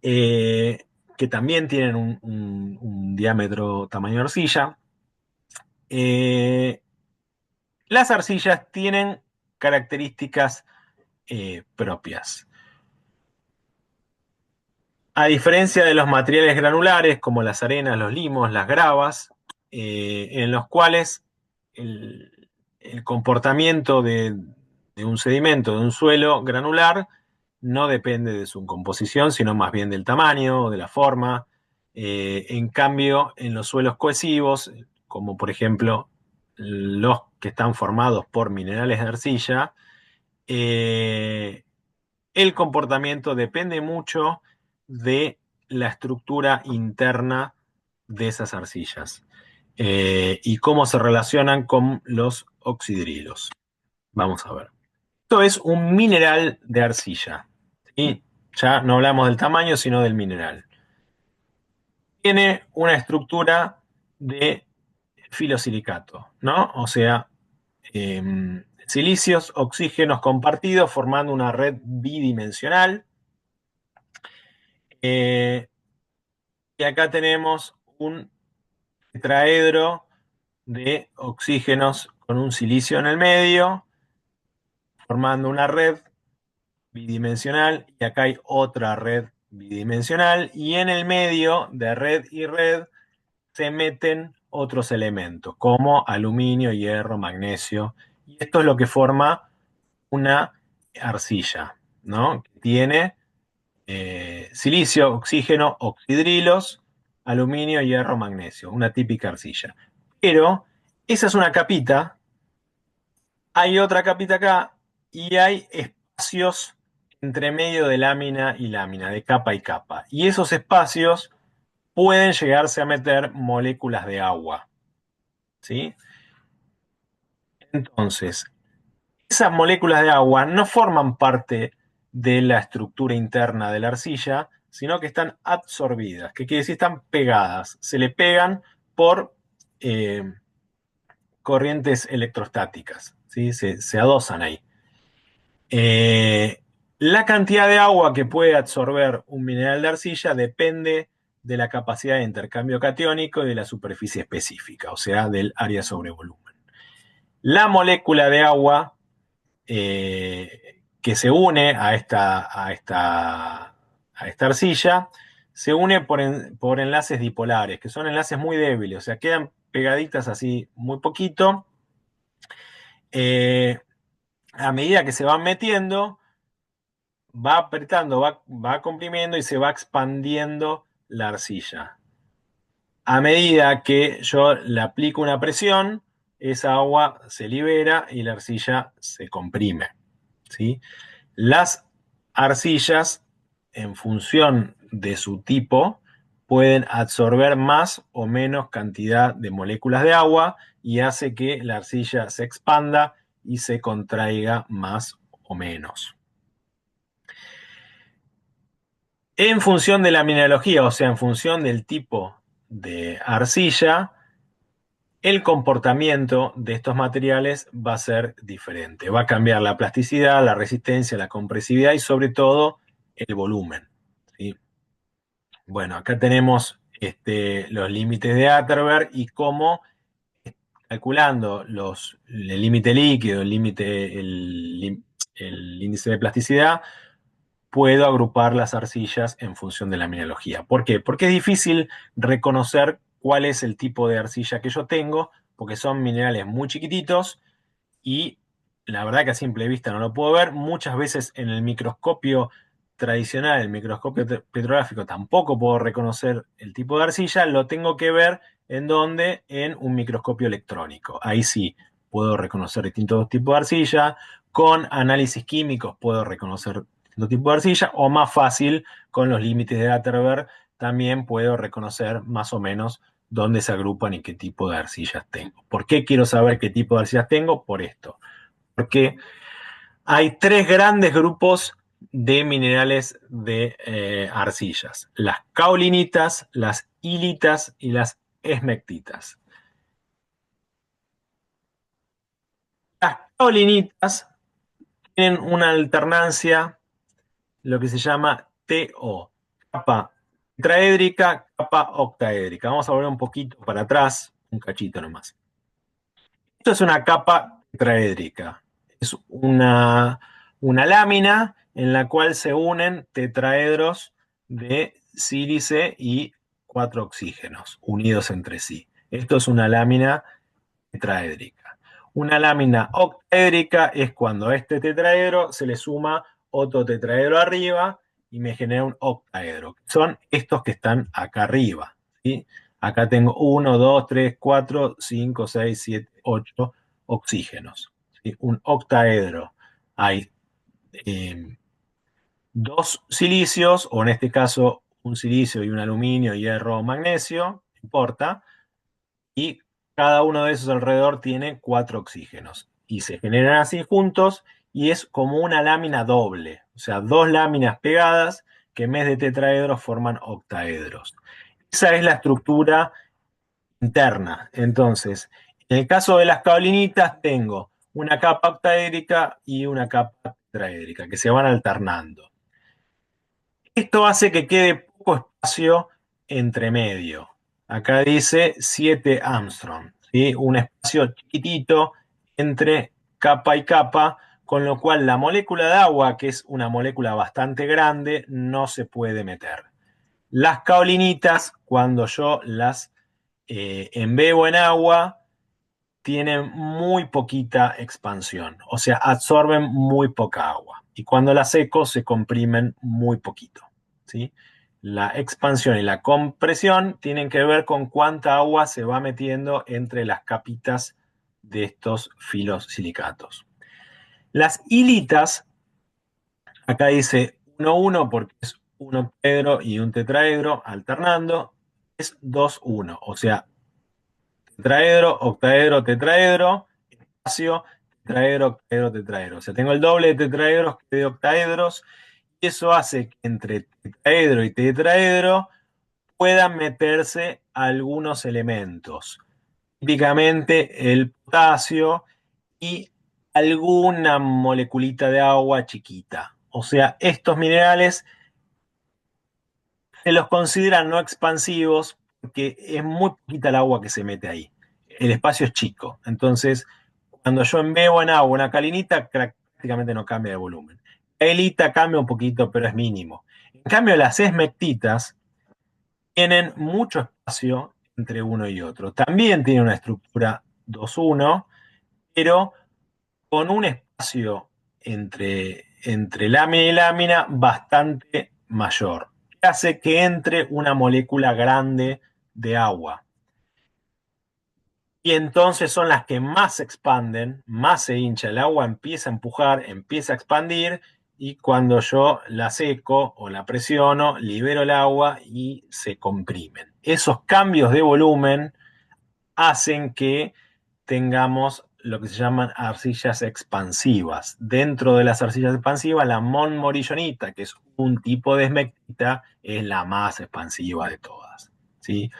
que también tienen un diámetro tamaño arcilla, las arcillas tienen características propias. A diferencia de los materiales granulares, como las arenas, los limos, las gravas, en los cuales el comportamiento de un sedimento, de un suelo granular, no depende de su composición, sino más bien del tamaño, de la forma. En cambio, en los suelos cohesivos, como por ejemplo los que están formados por minerales de arcilla, el comportamiento depende mucho de la estructura interna de esas arcillas y cómo se relacionan con los oxidrilos. Vamos a ver. Esto es un mineral de arcilla. ¿Sí? Ya no hablamos del tamaño, sino del mineral. Tiene una estructura de filosilicato, ¿no? O sea, silicios, oxígenos compartidos formando una red bidimensional. Y acá tenemos un tetraedro de oxígenos con un silicio en el medio, formando una red bidimensional, y acá hay otra red bidimensional, y en el medio de red y red se meten otros elementos, como aluminio, hierro, magnesio, y esto es lo que forma una arcilla, ¿no? Tiene silicio, oxígeno, oxidrilos, aluminio, hierro, magnesio, una típica arcilla. Pero esa es una capita, hay otra capita acá y hay espacios entre medio de lámina y lámina, de capa y capa. Y esos espacios pueden llegarse a meter moléculas de agua. ¿sí? Entonces, esas moléculas de agua no forman parte de la estructura interna de la arcilla, sino que están absorbidas, que quiere decir están pegadas, se le pegan por eh, corrientes electrostáticas, ¿sí? Se adosan ahí. La cantidad de agua que puede absorber un mineral de arcilla depende de la capacidad de intercambio catiónico y de la superficie específica, o sea, del área sobre volumen. La molécula de agua que se une a esta arcilla se une por enlaces dipolares, que son enlaces muy débiles, o sea, quedan pegaditas así muy poquito. Eh, a medida que se van metiendo, va apretando, va comprimiendo y se va expandiendo la arcilla. A medida que yo le aplico una presión, esa agua se libera y la arcilla se comprime, ¿sí? Las arcillas, en función de su tipo, pueden absorber más o menos cantidad de moléculas de agua y hace que la arcilla se expanda y se contraiga más o menos. En función de la mineralogía, o sea, en función del tipo de arcilla, el comportamiento de estos materiales va a ser diferente. Va a cambiar la plasticidad, la resistencia, la compresividad y sobre todo el volumen, ¿sí? Bueno, acá tenemos los límites de Atterberg y cómo, calculando el límite líquido, el índice de plasticidad, puedo agrupar las arcillas en función de la mineralogía. ¿Por qué? Porque es difícil reconocer cuál es el tipo de arcilla que yo tengo, porque son minerales muy chiquititos y la verdad que a simple vista no lo puedo ver. Muchas veces en el microscopio tradicional, el microscopio petrográfico, tampoco puedo reconocer el tipo de arcilla, lo tengo que ver en donde, en un microscopio electrónico. Ahí sí puedo reconocer distintos tipos de arcilla, con análisis químicos puedo reconocer distintos tipos de arcilla, o más fácil, con los límites de Atterberg, también puedo reconocer más o menos dónde se agrupan y qué tipo de arcillas tengo. ¿Por qué quiero saber qué tipo de arcillas tengo? Por esto. Porque hay tres grandes grupos de minerales de arcillas: las caolinitas, las hilitas y las esmectitas. Las caolinitas tienen una alternancia, lo que se llama TO, capa tetraédrica, capa octaédrica. Vamos a volver un poquito para atrás, un cachito nomás. Esto es una capa tetraédrica. Es una lámina en la cual se unen tetraedros de sílice y 4 oxígenos unidos entre sí. Esto es una lámina tetraédrica. Una lámina octaédrica es cuando a este tetraedro se le suma otro tetraedro arriba y me genera un octaedro. Son estos que están acá arriba, ¿sí? Acá tengo 1, 2, 3, 4, 5, 6, 7, 8 oxígenos, ¿sí? Un octaedro. Hay eh, dos silicios, o en este caso un silicio y un aluminio, hierro, magnesio, no importa, y cada uno de esos alrededor tiene 4 oxígenos. Y se generan así juntos y es como una lámina doble, o sea, dos láminas pegadas que en vez de tetraedros forman octaedros. Esa es la estructura interna. Entonces, en el caso de las caolinitas tengo una capa octaédrica y una capa tetraédrica que se van alternando. Esto hace que quede poco espacio entre medio. Acá dice 7 Armstrong, ¿sí? Un espacio chiquitito entre capa y capa, con lo cual la molécula de agua, que es una molécula bastante grande, no se puede meter. Las caolinitas, cuando yo las embebo en agua, tienen muy poquita expansión, o sea, absorben muy poca agua. Y cuando las seco, se comprimen muy poquito, ¿sí? La expansión y la compresión tienen que ver con cuánta agua se va metiendo entre las capitas de estos filos silicatos. Las hilitas, acá dice 1,1 porque es un octaedro y un tetraedro alternando, es 2,1, o sea, tetraedro, octaedro, tetraedro, espacio, tetraedro, octaedro, tetraedro. O sea, tengo el doble de tetraedros que de octaedros, y eso hace que entre tetraedro y tetraedro puedan meterse algunos elementos, típicamente el potasio y alguna moleculita de agua chiquita. O sea, estos minerales se los consideran no expansivos porque es muy poquita el agua que se mete ahí. El espacio es chico. Entonces, cuando yo embebo en agua una calinita, prácticamente no cambia de volumen. La elita cambia un poquito, pero es mínimo. En cambio, las esmectitas tienen mucho espacio entre uno y otro. También tiene una estructura 2-1, pero con un espacio entre lámina y lámina bastante mayor, que hace que entre una molécula grande de agua. Y entonces son las que más se expanden, más se hincha, el agua empieza a empujar, empieza a expandir, y cuando yo la seco o la presiono, libero el agua y se comprimen. Esos cambios de volumen hacen que tengamos lo que se llaman arcillas expansivas. Dentro de las arcillas expansivas, la montmorillonita, que es un tipo de esmectita, es la más expansiva de todas. ¿Sí?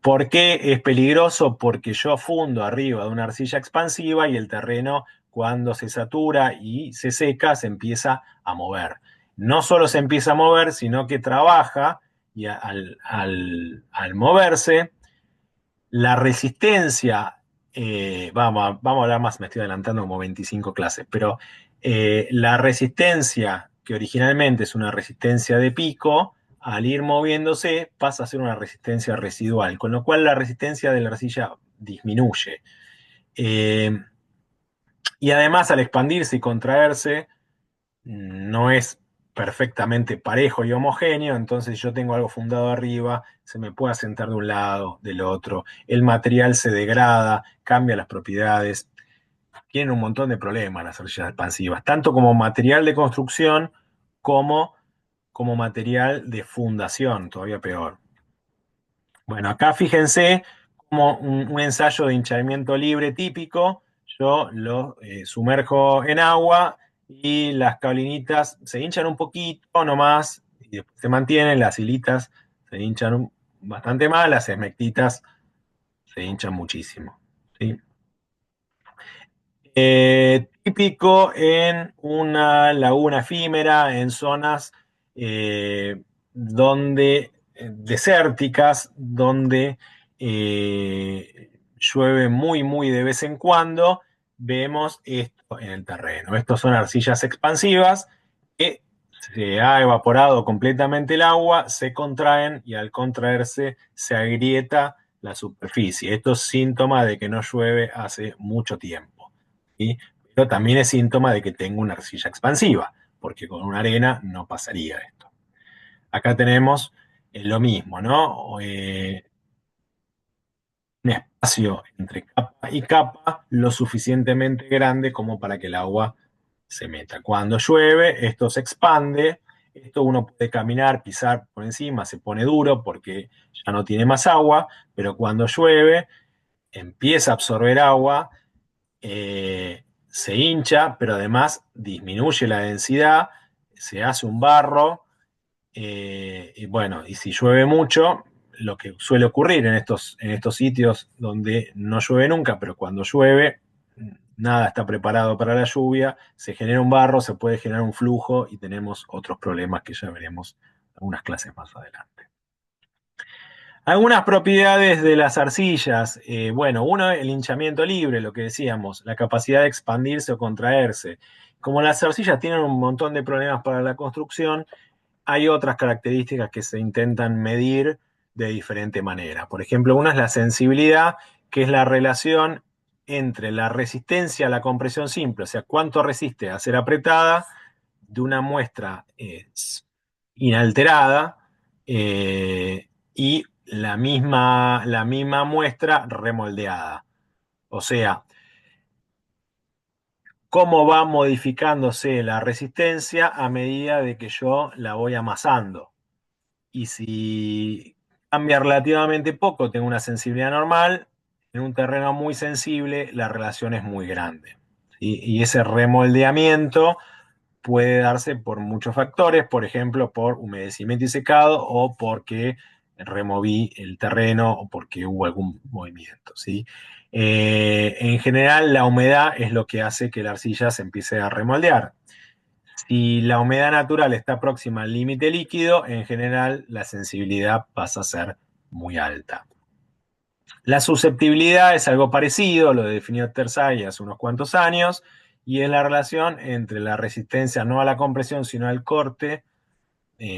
¿Por qué es peligroso? Porque yo fundo arriba de una arcilla expansiva y el terreno, cuando se satura y se seca, se empieza a mover. No solo se empieza a mover, sino que trabaja, y al moverse, la resistencia, vamos a hablar más, me estoy adelantando como 25 clases, pero la resistencia, que originalmente es una resistencia de pico, al ir moviéndose pasa a ser una resistencia residual, con lo cual la resistencia de la arcilla disminuye. Eh, y además, al expandirse y contraerse, no es perfectamente parejo y homogéneo, entonces yo tengo algo fundado arriba, se me puede asentar de un lado, del otro, el material se degrada, cambia las propiedades, tienen un montón de problemas las arcillas expansivas, tanto como material de construcción como material de fundación, todavía peor. Bueno, acá fíjense como un ensayo de hinchamiento libre típico. Yo lo sumerjo en agua y las cablinitas se hinchan un poquito nomás y después se mantienen, las hilitas se hinchan bastante más, las esmectitas se hinchan muchísimo. ¿Sí? Típico en una laguna efímera, en zonas eh, donde desérticas, donde llueve muy, muy de vez en cuando, vemos esto en el terreno. Estos son arcillas expansivas que se ha evaporado completamente el agua, se contraen y al contraerse se agrieta la superficie. Esto es síntoma de que no llueve hace mucho tiempo. ¿Sí? Pero también es síntoma de que tengo una arcilla expansiva, porque con una arena no pasaría esto. Acá tenemos lo mismo, ¿no? Un espacio entre capa y capa lo suficientemente grande como para que el agua se meta. Cuando llueve, esto se expande, esto uno puede caminar, pisar por encima, se pone duro porque ya no tiene más agua, pero cuando llueve, empieza a absorber agua, se hincha, pero además disminuye la densidad, se hace un barro, y bueno, y si llueve mucho, lo que suele ocurrir en estos sitios donde no llueve nunca, pero cuando llueve, nada está preparado para la lluvia, se genera un barro, se puede generar un flujo y tenemos otros problemas que ya veremos algunas clases más adelante. Algunas propiedades de las arcillas. Bueno, uno, el hinchamiento libre, lo que decíamos, la capacidad de expandirse o contraerse. Como las arcillas tienen un montón de problemas para la construcción, hay otras características que se intentan medir de diferente manera. Por ejemplo, una es la sensibilidad, que es la relación entre la resistencia a la compresión simple, o sea, cuánto resiste a ser apretada, de una muestra inalterada, y la misma muestra remoldeada. O sea, cómo va modificándose la resistencia a medida de que yo la voy amasando. Y si cambia relativamente poco, tengo una sensibilidad normal, en un terreno muy sensible la relación es muy grande, ¿sí? Y ese remoldeamiento puede darse por muchos factores, por ejemplo, por humedecimiento y secado o porque removí el terreno o porque hubo algún movimiento, ¿sí? En general, la humedad es lo que hace que la arcilla se empiece a remoldear. Si la humedad natural está próxima al límite líquido, en general la sensibilidad pasa a ser muy alta. La susceptibilidad es algo parecido, lo definió Terzaghi hace unos cuantos años, y es la relación entre la resistencia no a la compresión, sino al corte,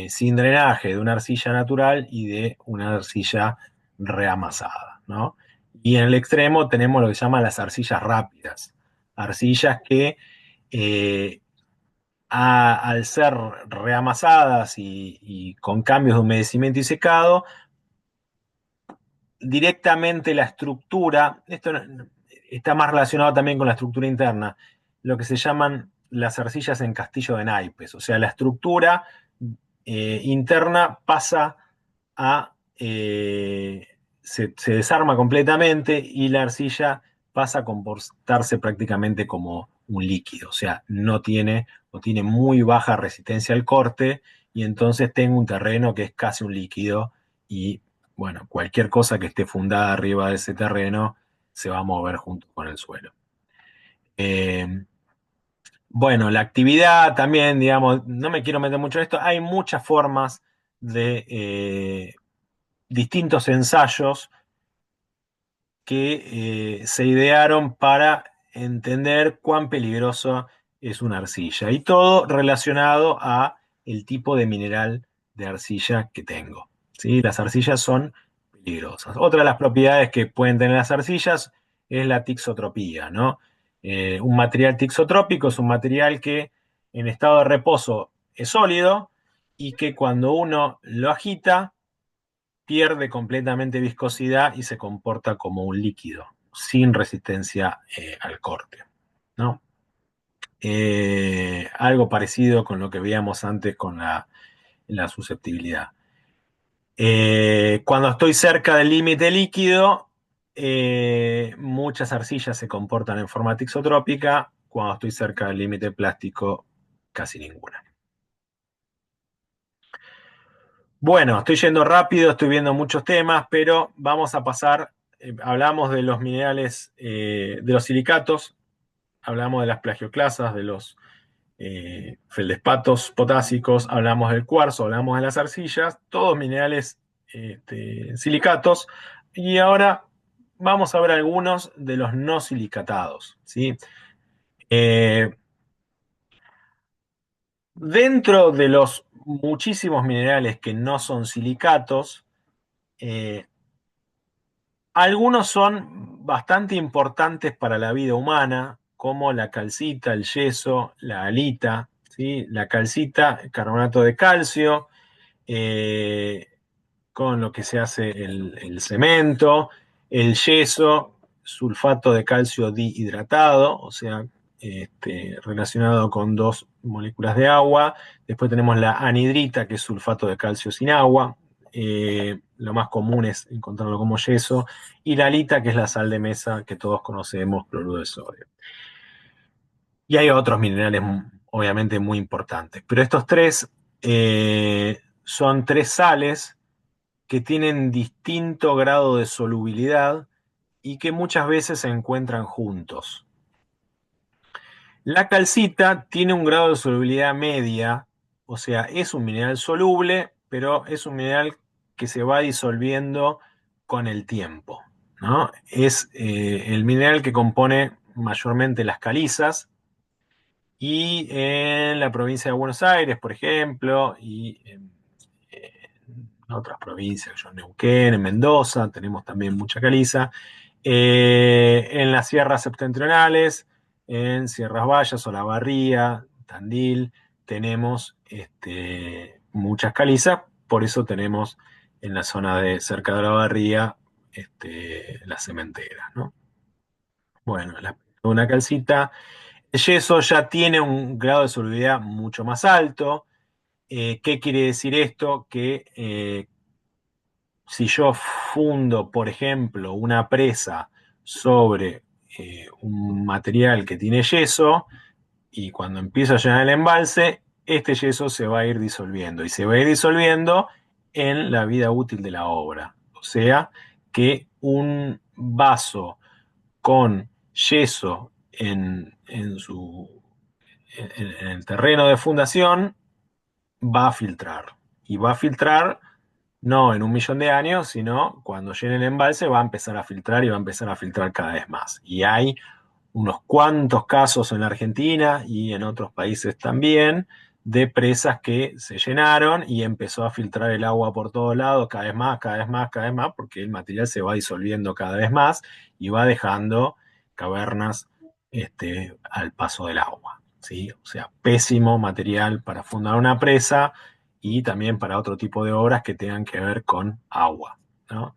sin drenaje de una arcilla natural y de una arcilla reamasada, ¿no? Y en el extremo tenemos lo que se llaman las arcillas rápidas, arcillas que eh, al ser reamasadas y con cambios de humedecimiento y secado, directamente la estructura, esto está más relacionado también con la estructura interna, lo que se llaman las arcillas en castillo de naipes, o sea, la estructura interna pasa a, se desarma completamente y la arcilla pasa a comportarse prácticamente como un líquido, o sea, no tiene o tiene muy baja resistencia al corte y entonces tengo un terreno que es casi un líquido y bueno, cualquier cosa que esté fundada arriba de ese terreno se va a mover junto con el suelo. Eh, bueno, la actividad también, digamos, no me quiero meter mucho en esto, hay muchas formas de distintos ensayos que se idearon para entender cuán peligrosa es una arcilla y todo relacionado a el tipo de mineral de arcilla que tengo. ¿Sí? Las arcillas son peligrosas. Otra de las propiedades que pueden tener las arcillas es la tixotropía, ¿no? Un material tixotrópico es un material que en estado de reposo es sólido y que cuando uno lo agita pierde completamente viscosidad y se comporta como un líquido, sin resistencia al corte, ¿no? Algo parecido con lo que veíamos antes con la susceptibilidad. Cuando estoy cerca del límite líquido, muchas arcillas se comportan en forma tixotrópica. Cuando estoy cerca del límite plástico, casi ninguna. Bueno, estoy yendo rápido, estoy viendo muchos temas, pero vamos a pasar, hablamos de los minerales, de los silicatos, hablamos de las plagioclasas, de los feldespatos potásicos, hablamos del cuarzo, hablamos de las arcillas, todos minerales silicatos, y ahora vamos a ver algunos de los no silicatados, ¿sí? Eh, Dentro de los muchísimos minerales que no son silicatos, eh, algunos son bastante importantes para la vida humana, como la calcita, el yeso, la halita, ¿sí? La calcita, carbonato de calcio, eh, con lo que se hace el cemento, el yeso, sulfato de calcio dihidratado, o sea, relacionado con dos moléculas de agua. Después tenemos la anhidrita, que es sulfato de calcio sin agua. Lo más común es encontrarlo como yeso. Y la halita, que es la sal de mesa que todos conocemos, cloruro de sodio. Y hay otros minerales, obviamente, muy importantes. Pero estos tres son tres sales que tienen distinto grado de solubilidad y que muchas veces se encuentran juntos. La calcita tiene un grado de solubilidad media, o sea, es un mineral soluble, pero es un mineral que se va disolviendo con el tiempo, ¿no? Es el mineral que compone mayormente las calizas y en la provincia de Buenos Aires, por ejemplo, y en otras provincias, en Neuquén, en Mendoza, tenemos también mucha caliza. En las sierras septentrionales, en Sierras Bayas, Olavarría, Tandil, tenemos muchas calizas, por eso tenemos en la zona de cerca de Olavarría las cementeras, ¿no? Bueno, una calcita. El yeso ya tiene un grado de solubilidad mucho más alto. ¿Qué quiere decir esto? Que si yo fundo, por ejemplo, una presa sobre un material que tiene yeso, y cuando empieza a llenar el embalse, este yeso se va a ir disolviendo y se va a ir disolviendo en la vida útil de la obra. O sea que un vaso con yeso en el terreno de fundación va a filtrar. Y va a filtrar no en 1 millón de años, sino cuando llene el embalse va a empezar a filtrar y va a empezar a filtrar cada vez más. Y hay unos cuantos casos en la Argentina y en otros países también de presas que se llenaron y empezó a filtrar el agua por todos lados, cada vez más, cada vez más, cada vez más, porque el material se va disolviendo cada vez más y va dejando cavernas al paso del agua, ¿sí? O sea, pésimo material para fundar una presa y también para otro tipo de obras que tengan que ver con agua, ¿no?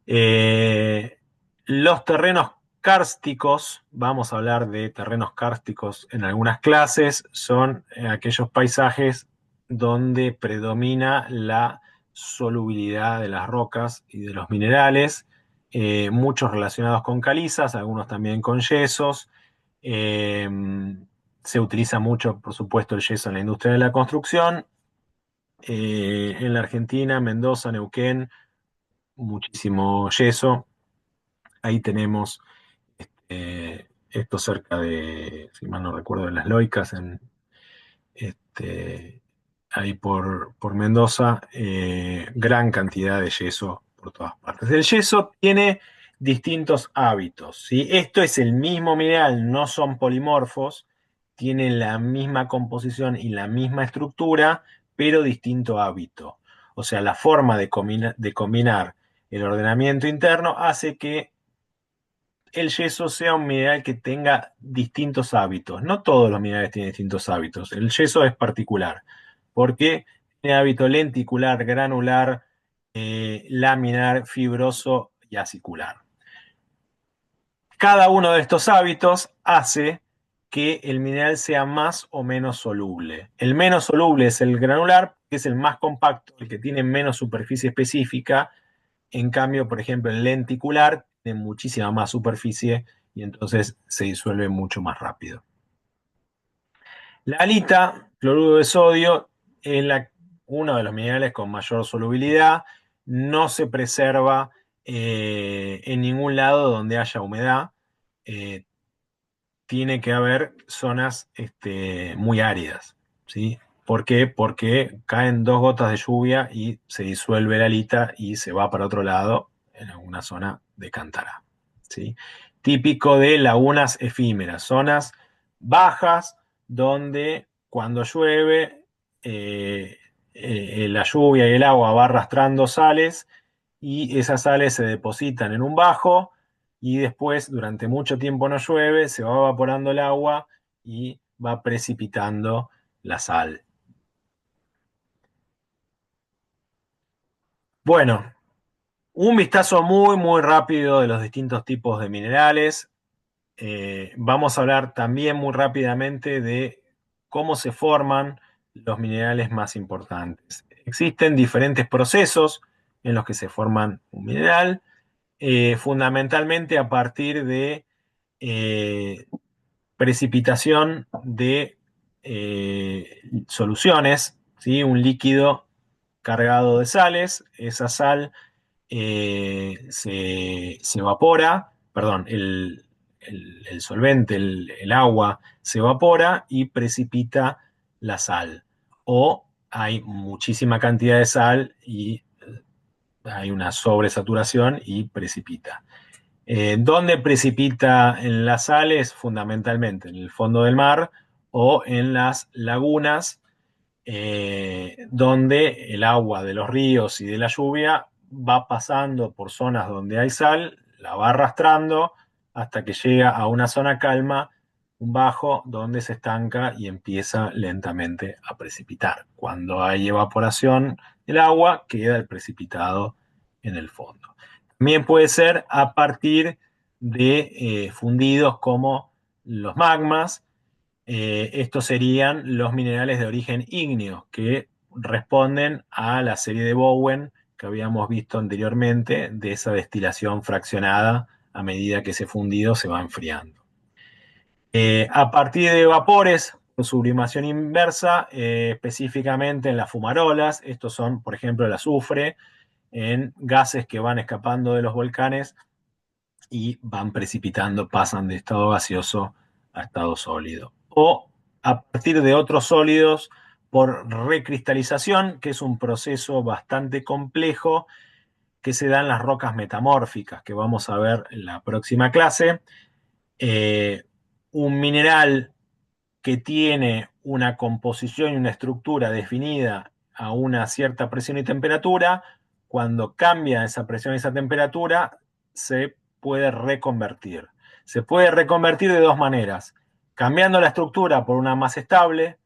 Eh, los terrenos kársticos, vamos a hablar de terrenos kársticos en algunas clases, son aquellos paisajes donde predomina la solubilidad de las rocas y de los minerales, muchos relacionados con calizas, algunos también con yesos. Eh, Se utiliza mucho, por supuesto, el yeso en la industria de la construcción. En la Argentina, Mendoza, Neuquén, muchísimo yeso. Ahí tenemos esto cerca de, si mal no recuerdo, de Las Loicas, este, ahí por Mendoza, gran cantidad de yeso por todas partes. El yeso tiene distintos hábitos, ¿sí? Esto es el mismo mineral, no son polimorfos, tienen la misma composición y la misma estructura, pero distinto hábito. O sea, la forma de combinar el ordenamiento interno hace que el yeso sea un mineral que tenga distintos hábitos. No todos los minerales tienen distintos hábitos. El yeso es particular porque tiene hábito lenticular, granular, laminar, fibroso y acicular. Cada uno de estos hábitos hace que el mineral sea más o menos soluble. El menos soluble es el granular, que es el más compacto, el que tiene menos superficie específica. En cambio, por ejemplo, el lenticular tiene muchísima más superficie y entonces se disuelve mucho más rápido. La halita, cloruro de sodio, es uno de los minerales con mayor solubilidad. No se preserva en ningún lado donde haya humedad. Eh, Tiene que haber zonas muy áridas, ¿sí? ¿Por qué? Porque caen 2 gotas de lluvia y se disuelve la alita y se va para otro lado, en alguna zona de Cantará, ¿sí? Típico de lagunas efímeras, zonas bajas donde cuando llueve la lluvia y el agua va arrastrando sales y esas sales se depositan en un bajo y después durante mucho tiempo no llueve, se va evaporando el agua y va precipitando la sal. Bueno, un vistazo muy rápido de los distintos tipos de minerales. Vamos a hablar también muy rápidamente de cómo se forman los minerales más importantes. Existen diferentes procesos en los que se forman un mineral, fundamentalmente a partir de eh, precipitación de soluciones, ¿sí? Un líquido cargado de sales, esa sal se evapora, perdón, el solvente, el agua, se evapora y precipita la sal. O hay muchísima cantidad de sal y hay una sobresaturación y precipita. ¿Dónde precipita en las sales? Fundamentalmente en el fondo del mar o en las lagunas, donde el agua de los ríos y de la lluvia va pasando por zonas donde hay sal, la va arrastrando hasta que llega a una zona calma, un bajo, donde se estanca y empieza lentamente a precipitar. Cuando hay evaporación del agua, queda el precipitado en el fondo. También puede ser a partir de fundidos como los magmas. Estos serían los minerales de origen ígneo que responden a la serie de Bowen que habíamos visto anteriormente de esa destilación fraccionada a medida que ese fundido se va enfriando. A partir de vapores, con sublimación inversa, específicamente en las fumarolas, estos son, por ejemplo, el azufre, en gases que van escapando de los volcanes y van precipitando, pasan de estado gaseoso a estado sólido. O a partir de otros sólidos por recristalización, que es un proceso bastante complejo que se da en las rocas metamórficas, que vamos a ver en la próxima clase. Un mineral que tiene una composición y una estructura definida a una cierta presión y temperatura, cuando cambia esa presión y esa temperatura, se puede reconvertir. Se puede reconvertir de dos maneras, cambiando la estructura por una más estable,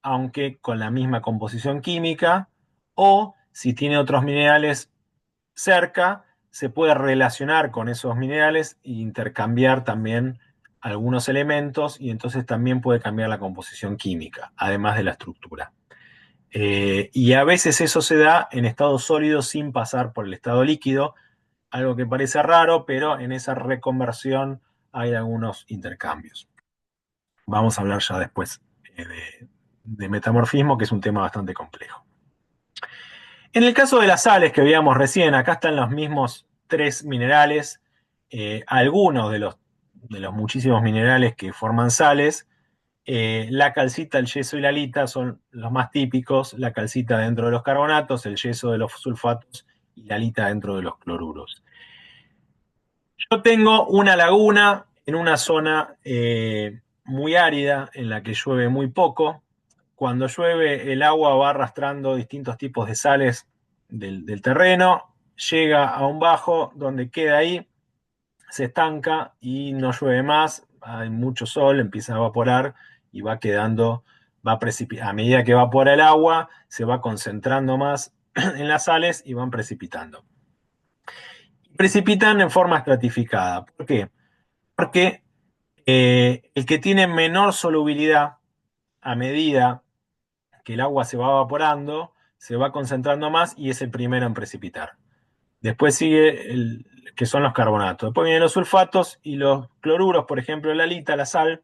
aunque con la misma composición química, o si tiene otros minerales cerca, se puede relacionar con esos minerales e intercambiar también algunos elementos y entonces también puede cambiar la composición química, además de la estructura. Y a veces eso se da en estado sólido sin pasar por el estado líquido, algo que parece raro, pero en esa reconversión hay algunos intercambios. Vamos a hablar ya después de metamorfismo, que es un tema bastante complejo. En el caso de las sales que veíamos recién, acá están los mismos tres minerales, algunos de los muchísimos minerales que forman sales. La calcita, el yeso y la alita son los más típicos, la calcita dentro de los carbonatos, el yeso de los sulfatos y la alita dentro de los cloruros. Yo tengo una laguna en una zona muy árida en la que llueve muy poco. Cuando llueve, el agua va arrastrando distintos tipos de sales del terreno, llega a un bajo donde queda ahí, se estanca y no llueve más, hay mucho sol, empieza a evaporar y va quedando, a medida que evapora el agua, se va concentrando más en las sales y van precipitando. Precipitan en forma estratificada. ¿Por qué? Porque el que tiene menor solubilidad a medida que el agua se va evaporando, se va concentrando más y es el primero en precipitar. Después sigue que son los carbonatos. Después vienen los sulfatos y los cloruros, por ejemplo, la alita, la sal,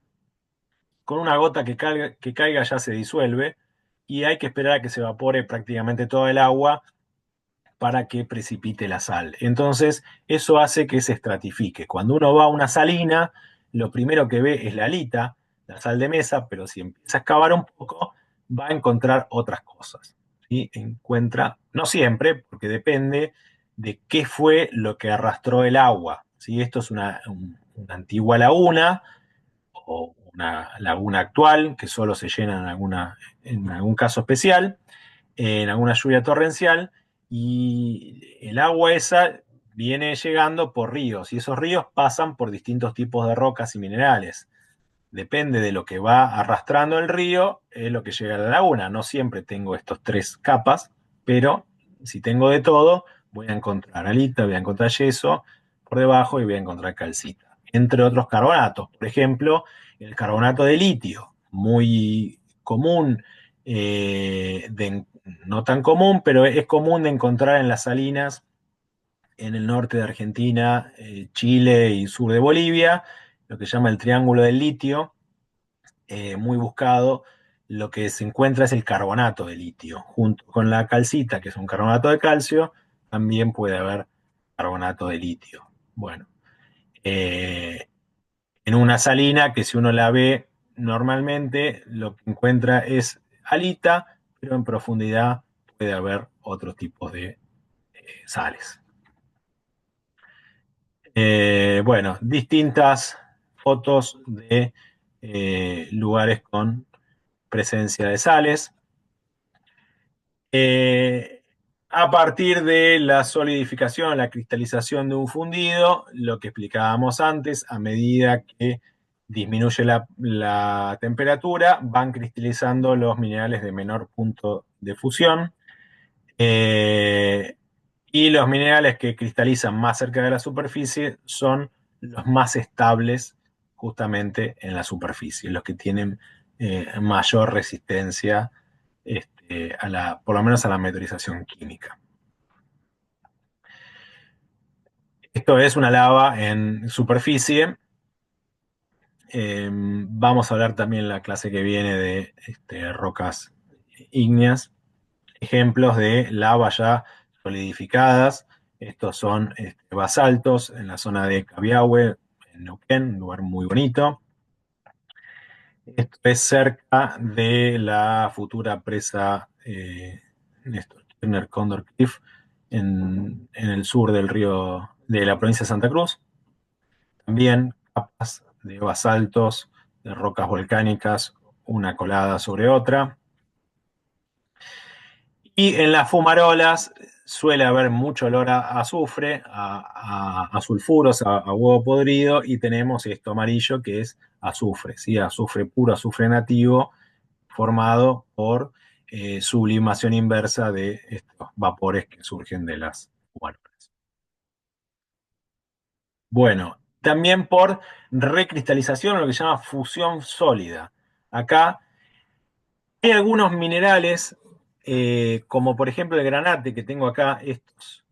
con una gota que caiga ya se disuelve y hay que esperar a que se evapore prácticamente todo el agua para que precipite la sal. Entonces, eso hace que se estratifique. Cuando uno va a una salina, lo primero que ve es la alita, la sal de mesa, pero si empieza a excavar un poco, va a encontrar otras cosas. ¿Sí? Encuentra, no siempre, porque depende de qué fue lo que arrastró el agua. ¿Sí? Esto es una antigua laguna o una laguna actual que solo se llena en algún caso especial, en alguna lluvia torrencial, y el agua esa viene llegando por ríos, y esos ríos pasan por distintos tipos de rocas y minerales. Depende de lo que va arrastrando el río, es lo que llega a la laguna. No siempre tengo estos tres capas, pero si tengo de todo, voy a encontrar alita, voy a encontrar yeso por debajo y voy a encontrar calcita. Entre otros carbonatos, por ejemplo, el carbonato de litio, muy común, no tan común, pero es común de encontrar en las salinas en el norte de Argentina, Chile y sur de Bolivia, lo que se llama el triángulo del litio, muy buscado. Lo que se encuentra es el carbonato de litio, junto con la calcita, que es un carbonato de calcio, también puede haber carbonato de litio. Bueno, eh, en una salina que si uno la ve normalmente, lo que encuentra es alita, pero en profundidad puede haber otros tipos de sales. Bueno, distintas fotos de lugares con presencia de sales. Eh, a partir de la solidificación, la cristalización de un fundido, lo que explicábamos antes, a medida que disminuye la temperatura, van cristalizando los minerales de menor punto de fusión. Y los minerales que cristalizan más cerca de la superficie son los más estables justamente en la superficie, los que tienen mayor resistencia por lo menos a la meteorización química. Esto es una lava en superficie. Vamos a hablar también en la clase que viene de rocas ígneas, ejemplos de lava ya solidificadas. Estos son basaltos en la zona de Cabiahue, en Neuquén, un lugar muy bonito. Esto es cerca de la futura presa Néstor Kirchner Condor Cliff en el sur del río de la provincia de Santa Cruz. También capas de basaltos, de rocas volcánicas, una colada sobre otra. Y en las fumarolas suele haber mucho olor a azufre, a sulfuros, a huevo podrido, y tenemos esto amarillo que es azufre, ¿sí? Azufre puro, azufre nativo, formado por sublimación inversa de estos vapores que surgen de las fumarolas. Bueno, también por recristalización, lo que se llama fusión sólida. Acá hay algunos minerales, como por ejemplo el granate que tengo acá, estos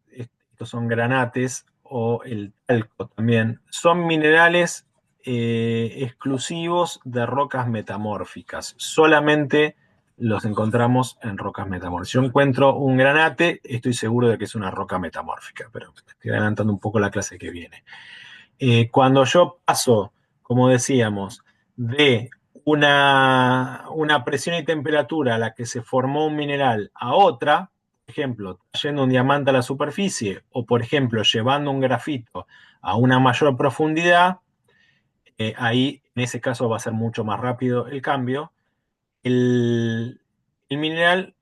son granates, o el talco también, son minerales exclusivos de rocas metamórficas. Solamente los encontramos en rocas metamórficas. Yo encuentro un granate, estoy seguro de que es una roca metamórfica, pero estoy adelantando un poco la clase que viene. Cuando yo paso, como decíamos, de una presión y temperatura a la que se formó un mineral a otra, por ejemplo, trayendo un diamante a la superficie o, por ejemplo, llevando un grafito a una mayor profundidad, ahí en ese caso va a ser mucho más rápido el cambio. El mineral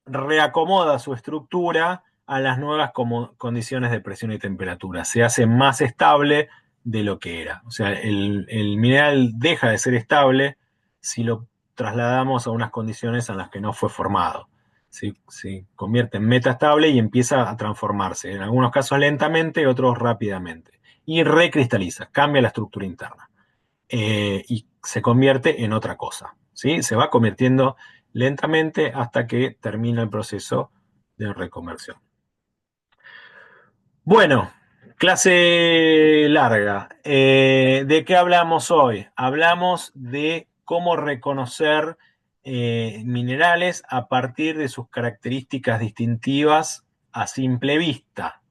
reacomoda su estructura a las nuevas condiciones de presión y temperatura. Se hace más estable de lo que era. O sea, el mineral deja de ser estable si lo trasladamos a unas condiciones en las que no fue formado. Se convierte en metastable y empieza a transformarse, en algunos casos lentamente, otros rápidamente. Y recristaliza, cambia la estructura interna. Y se convierte en otra cosa. ¿Sí? Se va convirtiendo lentamente hasta que termina el proceso de reconversión. Bueno, clase larga. ¿De qué hablamos hoy? Hablamos de cómo reconocer minerales a partir de sus características distintivas a simple vista.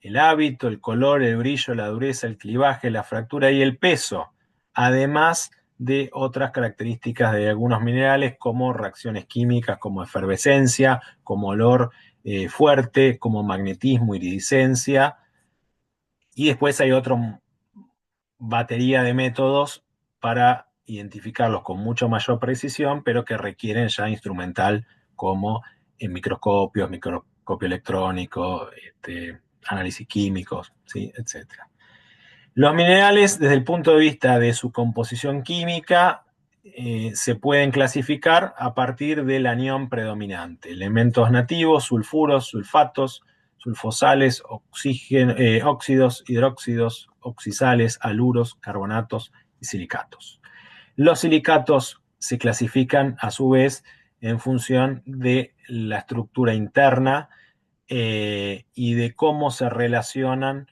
El hábito, el color, el brillo, la dureza, el clivaje, la fractura y el peso, además de otras características de algunos minerales como reacciones químicas, como efervescencia, como olor fuerte, como magnetismo, iridiscencia. Y después hay otra batería de métodos para identificarlos con mucho mayor precisión, pero que requieren ya instrumental como en microscopio electrónico, análisis químicos, ¿sí? Etcétera. Los minerales, desde el punto de vista de su composición química, se pueden clasificar a partir del anión predominante. Elementos nativos, sulfuros, sulfatos, sulfosales, óxidos, hidróxidos, oxisales, aluros, carbonatos y silicatos. Los silicatos se clasifican a su vez en función de la estructura interna y de cómo se relacionan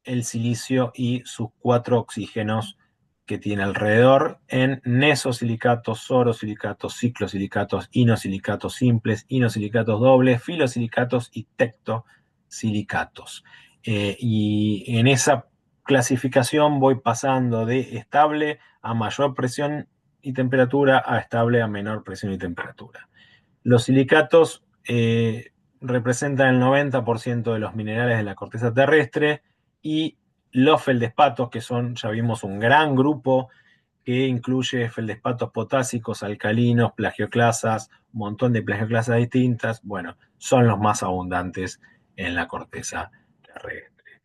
el silicio y sus 4 oxígenos que tiene alrededor en nesosilicatos, sorosilicatos, ciclosilicatos, inosilicatos simples, inosilicatos dobles, filosilicatos y tectosilicatos. Y en esa clasificación voy pasando de estable a mayor presión y temperatura a estable a menor presión y temperatura. Los silicatos representan el 90% de los minerales de la corteza terrestre, y los feldespatos, que son, ya vimos, un gran grupo que incluye feldespatos potásicos, alcalinos, plagioclasas, un montón de plagioclasas distintas, bueno, son los más abundantes en la corteza terrestre.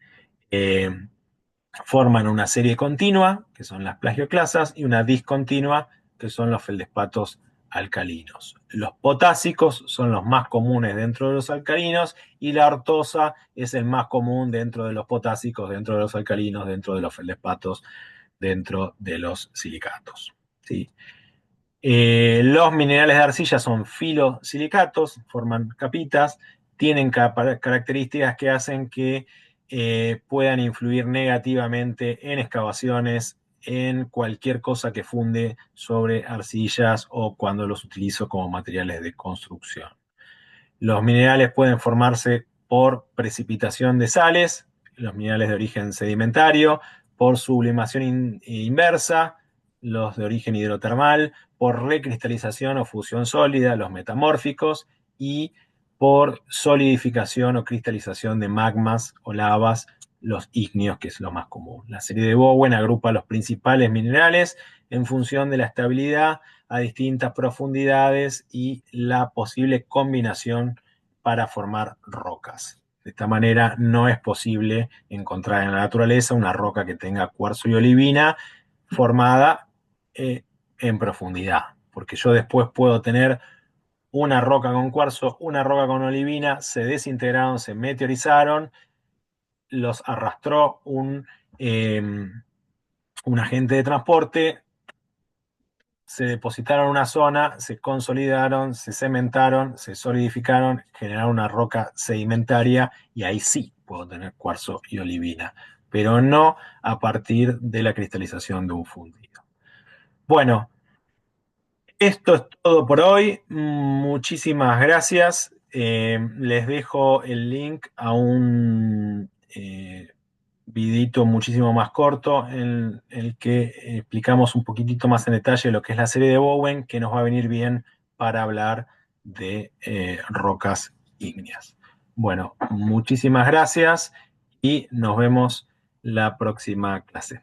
Forman una serie continua, que son las plagioclasas, y una discontinua, que son los feldespatos alcalinos. Los potásicos son los más comunes dentro de los alcalinos, y la ortosa es el más común dentro de los potásicos, dentro de los alcalinos, dentro de los feldespatos, dentro de los silicatos. ¿Sí? Los minerales de arcilla son filosilicatos, forman capitas, tienen características que hacen que puedan influir negativamente en excavaciones, en cualquier cosa que funde sobre arcillas o cuando los utilizo como materiales de construcción. Los minerales pueden formarse por precipitación de sales, los minerales de origen sedimentario, por sublimación inversa, los de origen hidrotermal, por recristalización o fusión sólida, los metamórficos, y por solidificación o cristalización de magmas o lavas, los ígneos, que es lo más común. La serie de Bowen agrupa los principales minerales en función de la estabilidad a distintas profundidades y la posible combinación para formar rocas. De esta manera no es posible encontrar en la naturaleza una roca que tenga cuarzo y olivina formada en profundidad, porque yo después puedo tener una roca con cuarzo, una roca con olivina, se desintegraron, se meteorizaron, los arrastró eh, un agente de transporte, se depositaron en una zona, se consolidaron, se cementaron, se solidificaron, generaron una roca sedimentaria y ahí sí puedo tener cuarzo y olivina, pero no a partir de la cristalización de un fundido. Bueno, esto es todo por hoy. Muchísimas gracias. Les dejo el link a un videito muchísimo más corto en el que explicamos un poquitito más en detalle lo que es la serie de Bowen, que nos va a venir bien para hablar de rocas ígneas. Bueno, muchísimas gracias y nos vemos la próxima clase.